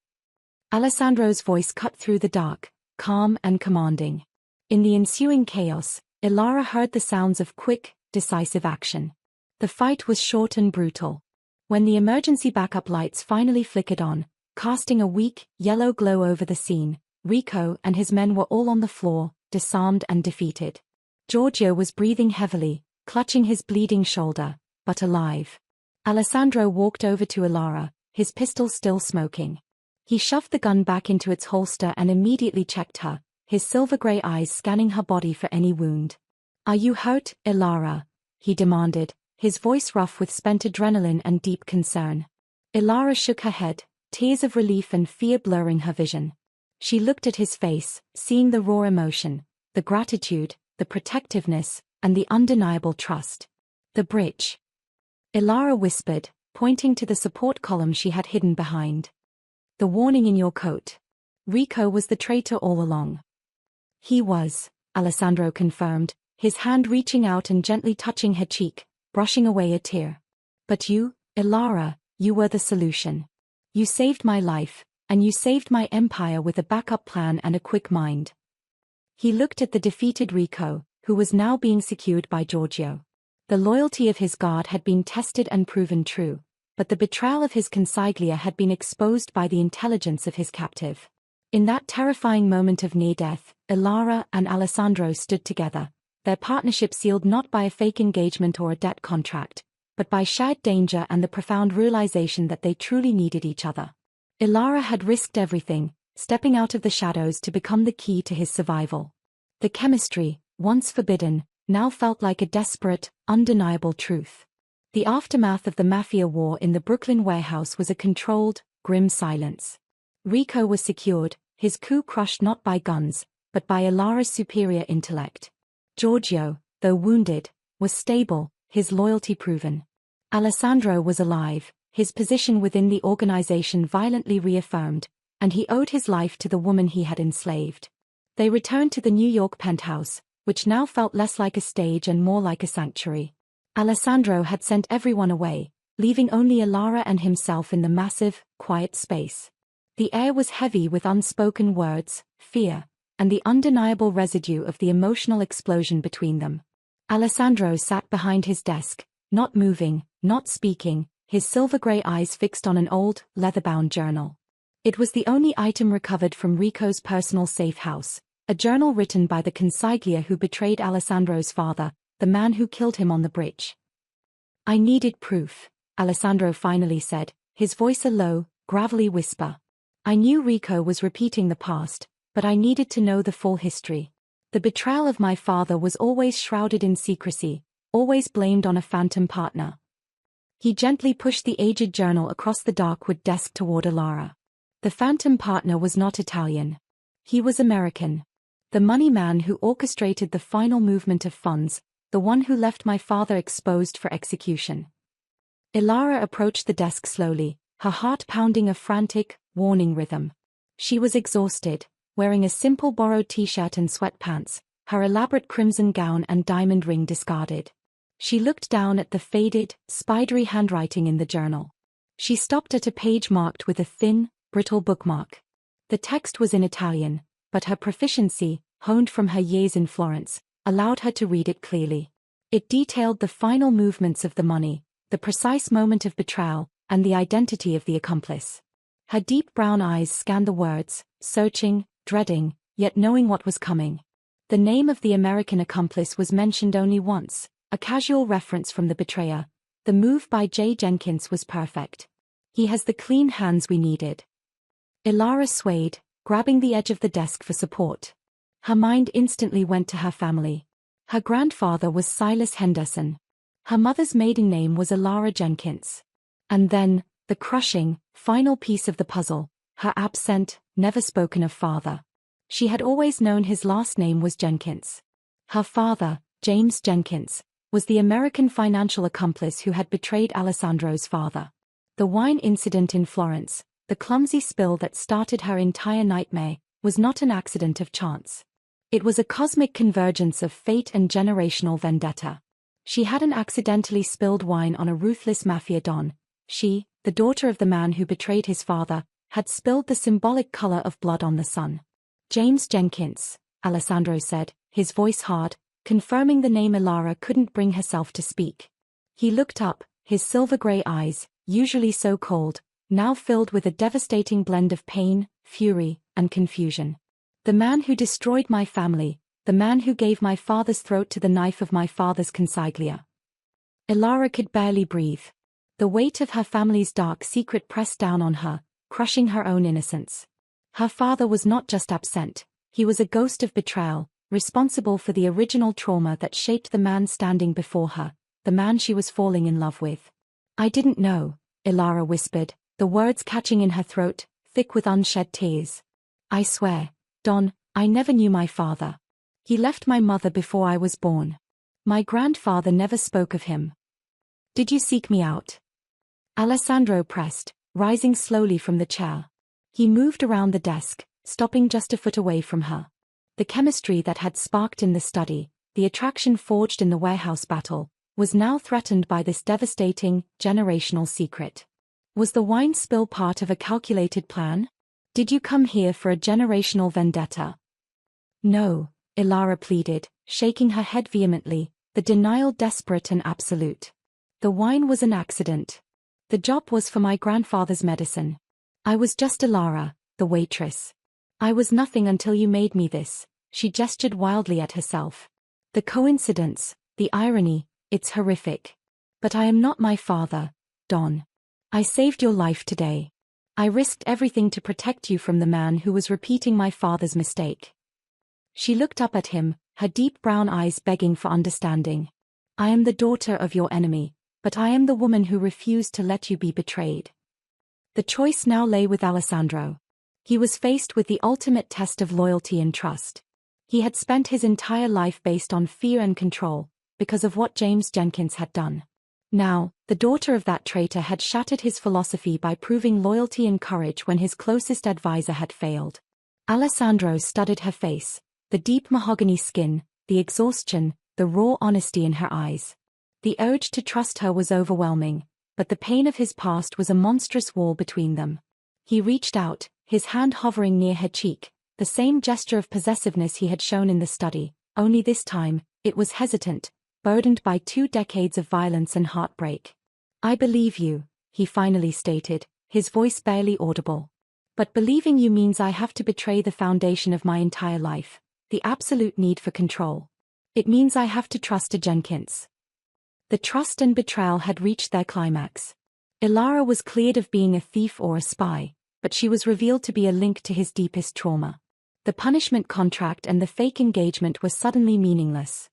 Alessandro's voice cut through the dark, calm and commanding. In the ensuing chaos, Ilara heard the sounds of quick, decisive action. The fight was short and brutal. When the emergency backup lights finally flickered on, casting a weak, yellow glow over the scene, Rico and his men were all on the floor, disarmed and defeated. Giorgio was breathing heavily, clutching his bleeding shoulder, but alive. Alessandro walked over to Ilara, his pistol still smoking. He shoved the gun back into its holster and immediately checked her, his silver-gray eyes scanning her body for any wound. "Are you hurt, Ilara?" he demanded, his voice rough with spent adrenaline and deep concern. Ilara shook her head, tears of relief and fear blurring her vision. She looked at his face, seeing the raw emotion, the gratitude, the protectiveness, and the undeniable trust. "The bridge," Ilara whispered, pointing to the support column she had hidden behind. "The warning in your coat. Rico was the traitor all along." "He was," Alessandro confirmed, his hand reaching out and gently touching her cheek, brushing away a tear. "But you, Ilara, you were the solution. You saved my life, and you saved my empire with a backup plan and a quick mind." He looked at the defeated Rico, who was now being secured by Giorgio. The loyalty of his guard had been tested and proven true, but the betrayal of his consigliere had been exposed by the intelligence of his captive. In that terrifying moment of near-death, Ilara and Alessandro stood together, their partnership sealed not by a fake engagement or a debt contract, but by shared danger and the profound realization that they truly needed each other. Ilara had risked everything, stepping out of the shadows to become the key to his survival. The chemistry, once forbidden, now felt like a desperate, undeniable truth. The aftermath of the Mafia war in the Brooklyn warehouse was a controlled, grim silence. Rico was secured, his coup crushed not by guns, but by Ilara's superior intellect. Giorgio, though wounded, was stable, his loyalty proven. Alessandro was alive, his position within the organization violently reaffirmed, and he owed his life to the woman he had enslaved. They returned to the New York penthouse, which now felt less like a stage and more like a sanctuary. Alessandro had sent everyone away, leaving only Ilara and himself in the massive, quiet space. The air was heavy with unspoken words, fear, and the undeniable residue of the emotional explosion between them. Alessandro sat behind his desk, not moving, not speaking, his silver-gray eyes fixed on an old, leather-bound journal. It was the only item recovered from Rico's personal safe house, a journal written by the consigliere who betrayed Alessandro's father, the man who killed him on the bridge. "I needed proof," Alessandro finally said, his voice a low, gravelly whisper. "I knew Rico was repeating the past, but I needed to know the full history. The betrayal of my father was always shrouded in secrecy, always blamed on a phantom partner." He gently pushed the aged journal across the dark wood desk toward Ilara. "The phantom partner was not Italian. He was American. The money man who orchestrated the final movement of funds, the one who left my father exposed for execution." Ilara approached the desk slowly, her heart pounding a frantic, warning rhythm. She was exhausted, wearing a simple borrowed t-shirt and sweatpants, her elaborate crimson gown and diamond ring discarded. She looked down at the faded, spidery handwriting in the journal. She stopped at a page marked with a thin, brittle bookmark. The text was in Italian, but her proficiency, honed from her years in Florence, allowed her to read it clearly. It detailed the final movements of the money, the precise moment of betrayal, and the identity of the accomplice. Her deep brown eyes scanned the words, searching, dreading, yet knowing what was coming. The name of the American accomplice was mentioned only once, a casual reference from the betrayer. The move by J. Jenkins was perfect. "He has the clean hands we needed." Ilara swayed, grabbing the edge of the desk for support. Her mind instantly went to her family. Her grandfather was Silas Henderson. Her mother's maiden name was Ilara Jenkins. And then, the crushing, final piece of the puzzle, her absent, never spoken of father. She had always known his last name was Jenkins. Her father, James Jenkins, was the American financial accomplice who had betrayed Alessandro's father. The wine incident in Florence, the clumsy spill that started her entire nightmare, was not an accident of chance. It was a cosmic convergence of fate and generational vendetta. She hadn't accidentally spilled wine on a ruthless mafia don. She, the daughter of the man who betrayed his father, had spilled the symbolic color of blood on the sun. "James Jenkins," Alessandro said, his voice hard, confirming the name Ilara couldn't bring herself to speak. He looked up, his silver-gray eyes, usually so cold, now filled with a devastating blend of pain, fury, and confusion. "The man who destroyed my family, the man who gave my father's throat to the knife of my father's consigliere." Ilara could barely breathe. The weight of her family's dark secret pressed down on her, crushing her own innocence. Her father was not just absent, he was a ghost of betrayal, responsible for the original trauma that shaped the man standing before her, the man she was falling in love with. I didn't know, Ilara whispered, the words catching in her throat, thick with unshed tears. I swear, Don, I never knew my father. He left my mother before I was born. My grandfather never spoke of him. Did you seek me out? Alessandro pressed, rising slowly from the chair. He moved around the desk, stopping just a foot away from her. The chemistry that had sparked in the study, the attraction forged in the warehouse battle, was now threatened by this devastating, generational secret. Was the wine spill part of a calculated plan? Did you come here for a generational vendetta? No, Ilara pleaded, shaking her head vehemently, the denial desperate and absolute. The wine was an accident. The job was for my grandfather's medicine. I was just Ilara, the waitress. I was nothing until you made me this, she gestured wildly at herself. The coincidence, the irony, it's horrific. But I am not my father, Don. I saved your life today. I risked everything to protect you from the man who was repeating my father's mistake. She looked up at him, her deep brown eyes begging for understanding. I am the daughter of your enemy, but I am the woman who refused to let you be betrayed. The choice now lay with Alessandro. He was faced with the ultimate test of loyalty and trust. He had spent his entire life based on fear and control, because of what James Jenkins had done. Now, the daughter of that traitor had shattered his philosophy by proving loyalty and courage when his closest advisor had failed. Alessandro studied her face, the deep mahogany skin, the exhaustion, the raw honesty in her eyes. The urge to trust her was overwhelming, but the pain of his past was a monstrous wall between them. He reached out, his hand hovering near her cheek, the same gesture of possessiveness he had shown in the study, only this time, it was hesitant, burdened by 2 decades of violence and heartbreak. I believe you, he finally stated, his voice barely audible. But believing you means I have to betray the foundation of my entire life, the absolute need for control. It means I have to trust Jenkins. The trust and betrayal had reached their climax. Ilara was cleared of being a thief or a spy, but she was revealed to be a link to his deepest trauma. The punishment contract and the fake engagement were suddenly meaningless.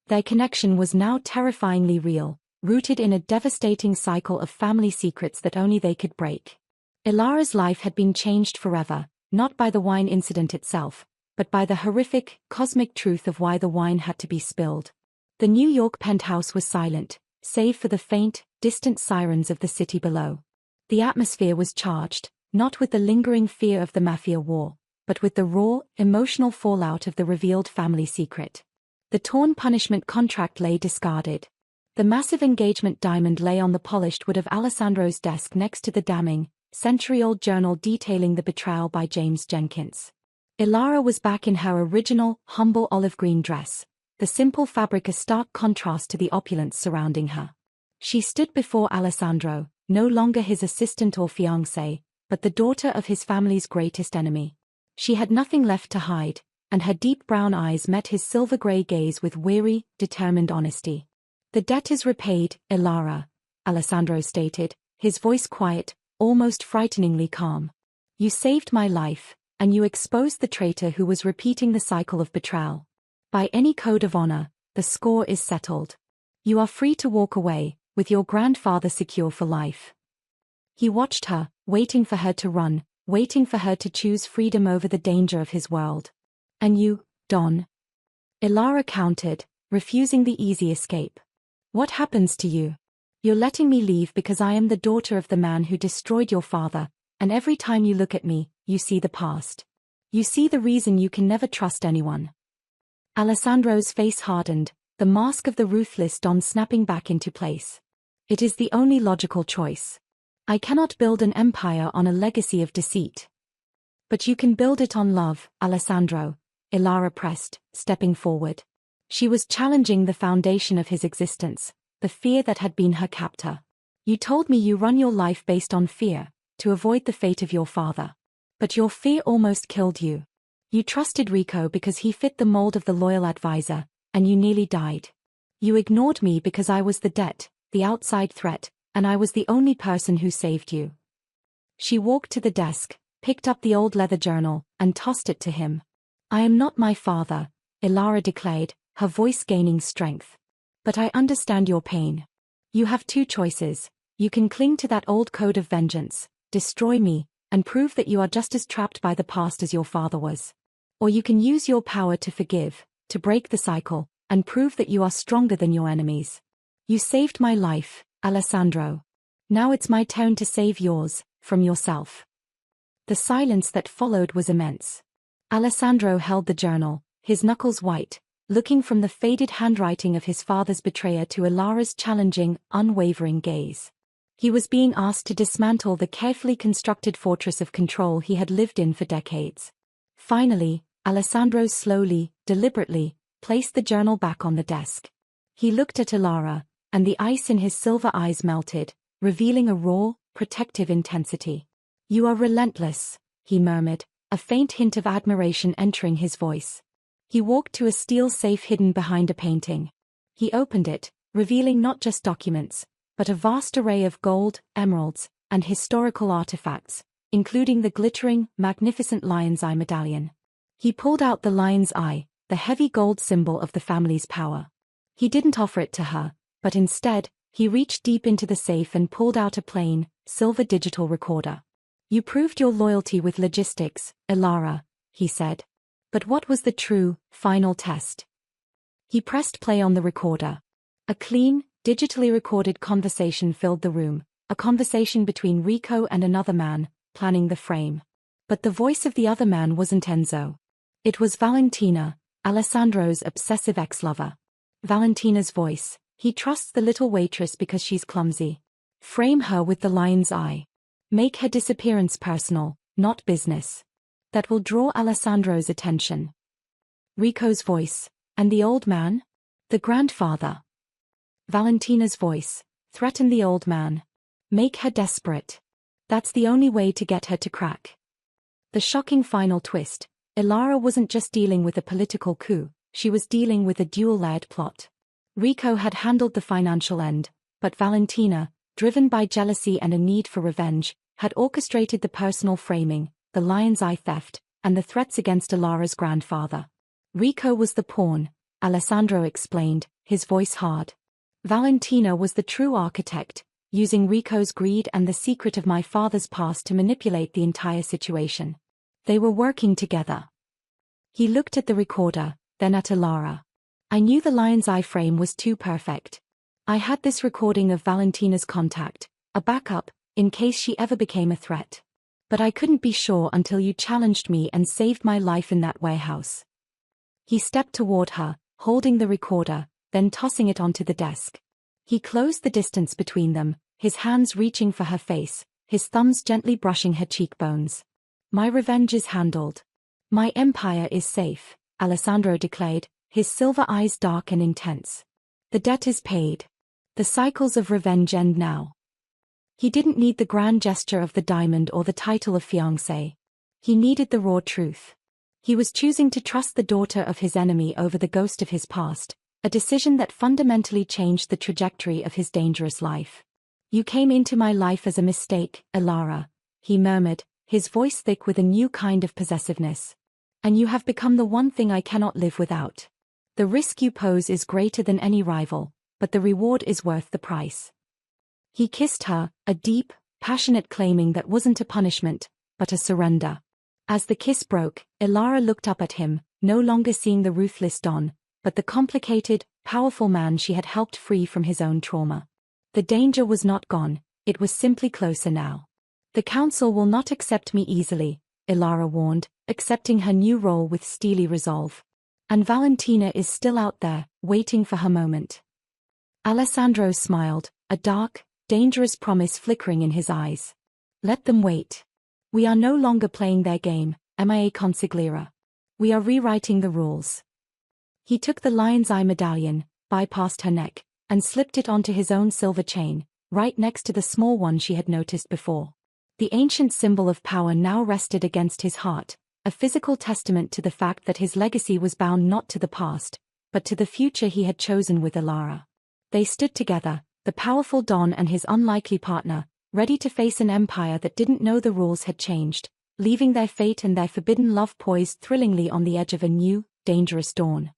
Their connection was now terrifyingly real, rooted in a devastating cycle of family secrets that only they could break. Ilara's life had been changed forever, not by the wine incident itself, but by the horrific, cosmic truth of why the wine had to be spilled. The New York penthouse was silent, save for the faint, distant sirens of the city below. The atmosphere was charged, not with the lingering fear of the Mafia war, but with the raw, emotional fallout of the revealed family secret. The torn punishment contract lay discarded. The massive engagement diamond lay on the polished wood of Alessandro's desk next to the damning, century-old journal detailing the betrayal by James Jenkins. Ilara was back in her original, humble olive green dress, the simple fabric a stark contrast to the opulence surrounding her. She stood before Alessandro, no longer his assistant or fiancée, but the daughter of his family's greatest enemy. She had nothing left to hide, and her deep brown eyes met his silver-gray gaze with weary, determined honesty. The debt is repaid, Ilara, Alessandro stated, his voice quiet, almost frighteningly calm. You saved my life, and you exposed the traitor who was repeating the cycle of betrayal. By any code of honor, the score is settled. You are free to walk away, with your grandfather secure for life. He watched her, waiting for her to run, waiting for her to choose freedom over the danger of his world. And you, Don? Ilara countered, refusing the easy escape. What happens to you? You're letting me leave because I am the daughter of the man who destroyed your father, and every time you look at me, you see the past. You see the reason you can never trust anyone. Alessandro's face hardened, the mask of the ruthless Don snapping back into place. It is the only logical choice. I cannot build an empire on a legacy of deceit. But you can build it on love, Alessandro, Ilara pressed, stepping forward. She was challenging the foundation of his existence, the fear that had been her captor. You told me you run your life based on fear, to avoid the fate of your father. But your fear almost killed you. You trusted Rico because he fit the mold of the loyal advisor, and you nearly died. You ignored me because I was the debt, the outside threat, and I was the only person who saved you. She walked to the desk, picked up the old leather journal, and tossed it to him. "I am not my father," Ilara declared, her voice gaining strength. "But I understand your pain. You have two choices. You can cling to that old code of vengeance, destroy me, and prove that you are just as trapped by the past as your father was. Or you can use your power to forgive, to break the cycle, and prove that you are stronger than your enemies. You saved my life, Alessandro. Now it's my turn to save yours, from yourself." The silence that followed was immense. Alessandro held the journal, his knuckles white, looking from the faded handwriting of his father's betrayer to Ilara's challenging, unwavering gaze. He was being asked to dismantle the carefully constructed fortress of control he had lived in for decades. Finally, Alessandro slowly, deliberately, placed the journal back on the desk. He looked at Ilara, and the ice in his silver eyes melted, revealing a raw, protective intensity. "You are relentless," he murmured, a faint hint of admiration entering his voice. He walked to a steel safe hidden behind a painting. He opened it, revealing not just documents, but a vast array of gold, emeralds, and historical artifacts, including the glittering, magnificent lion's eye medallion. He pulled out the lion's eye, the heavy gold symbol of the family's power. He didn't offer it to her, but instead, he reached deep into the safe and pulled out a plain, silver digital recorder. "You proved your loyalty with logistics, Ilara," he said. "But what was the true, final test?" He pressed play on the recorder. A clean, digitally recorded conversation filled the room, a conversation between Rico and another man, planning the frame. But the voice of the other man wasn't Enzo. It was Valentina, Alessandro's obsessive ex-lover. Valentina's voice: "He trusts the little waitress because she's clumsy. Frame her with the lion's eye. Make her disappearance personal, not business. That will draw Alessandro's attention." Rico's voice: "And the old man? The grandfather?" Valentina's voice: "Threaten the old man. Make her desperate. That's the only way to get her to crack." The shocking final twist: Ilara wasn't just dealing with a political coup, she was dealing with a dual-layered plot. Rico had handled the financial end, but Valentina, driven by jealousy and a need for revenge, had orchestrated the personal framing, the lion's eye theft, and the threats against Ilara's grandfather. Rico was the pawn, Alessandro explained, his voice hard. Valentina was the true architect, using Rico's greed and the secret of my father's past to manipulate the entire situation. They were working together. He looked at the recorder, then at Ilara. "I knew the lion's eye frame was too perfect. I had this recording of Valentina's contact, a backup, in case she ever became a threat. But I couldn't be sure until you challenged me and saved my life in that warehouse." He stepped toward her, holding the recorder, then tossing it onto the desk. He closed the distance between them, his hands reaching for her face, his thumbs gently brushing her cheekbones. "My revenge is handled. My empire is safe," Alessandro declared, his silver eyes dark and intense. "The debt is paid. The cycles of revenge end now." He didn't need the grand gesture of the diamond or the title of fiancé. He needed the raw truth. He was choosing to trust the daughter of his enemy over the ghost of his past, a decision that fundamentally changed the trajectory of his dangerous life. "You came into my life as a mistake, Ilara," he murmured, his voice thick with a new kind of possessiveness. "And you have become the one thing I cannot live without. The risk you pose is greater than any rival, but the reward is worth the price." He kissed her, a deep, passionate claiming that wasn't a punishment, but a surrender. As the kiss broke, Ilara looked up at him, no longer seeing the ruthless Don, but the complicated, powerful man she had helped free from his own trauma. The danger was not gone, it was simply closer now. "The council will not accept me easily," Ilara warned, accepting her new role with steely resolve. "And Valentina is still out there, waiting for her moment." Alessandro smiled, a dark, dangerous promise flickering in his eyes. "Let them wait. We are no longer playing their game, mia consigliera. We are rewriting the rules." He took the lion's eye medallion, bypassed her neck, and slipped it onto his own silver chain, right next to the small one she had noticed before. The ancient symbol of power now rested against his heart, a physical testament to the fact that his legacy was bound not to the past, but to the future he had chosen with Ilara. They stood together, the powerful Don and his unlikely partner, ready to face an empire that didn't know the rules had changed, leaving their fate and their forbidden love poised thrillingly on the edge of a new, dangerous dawn.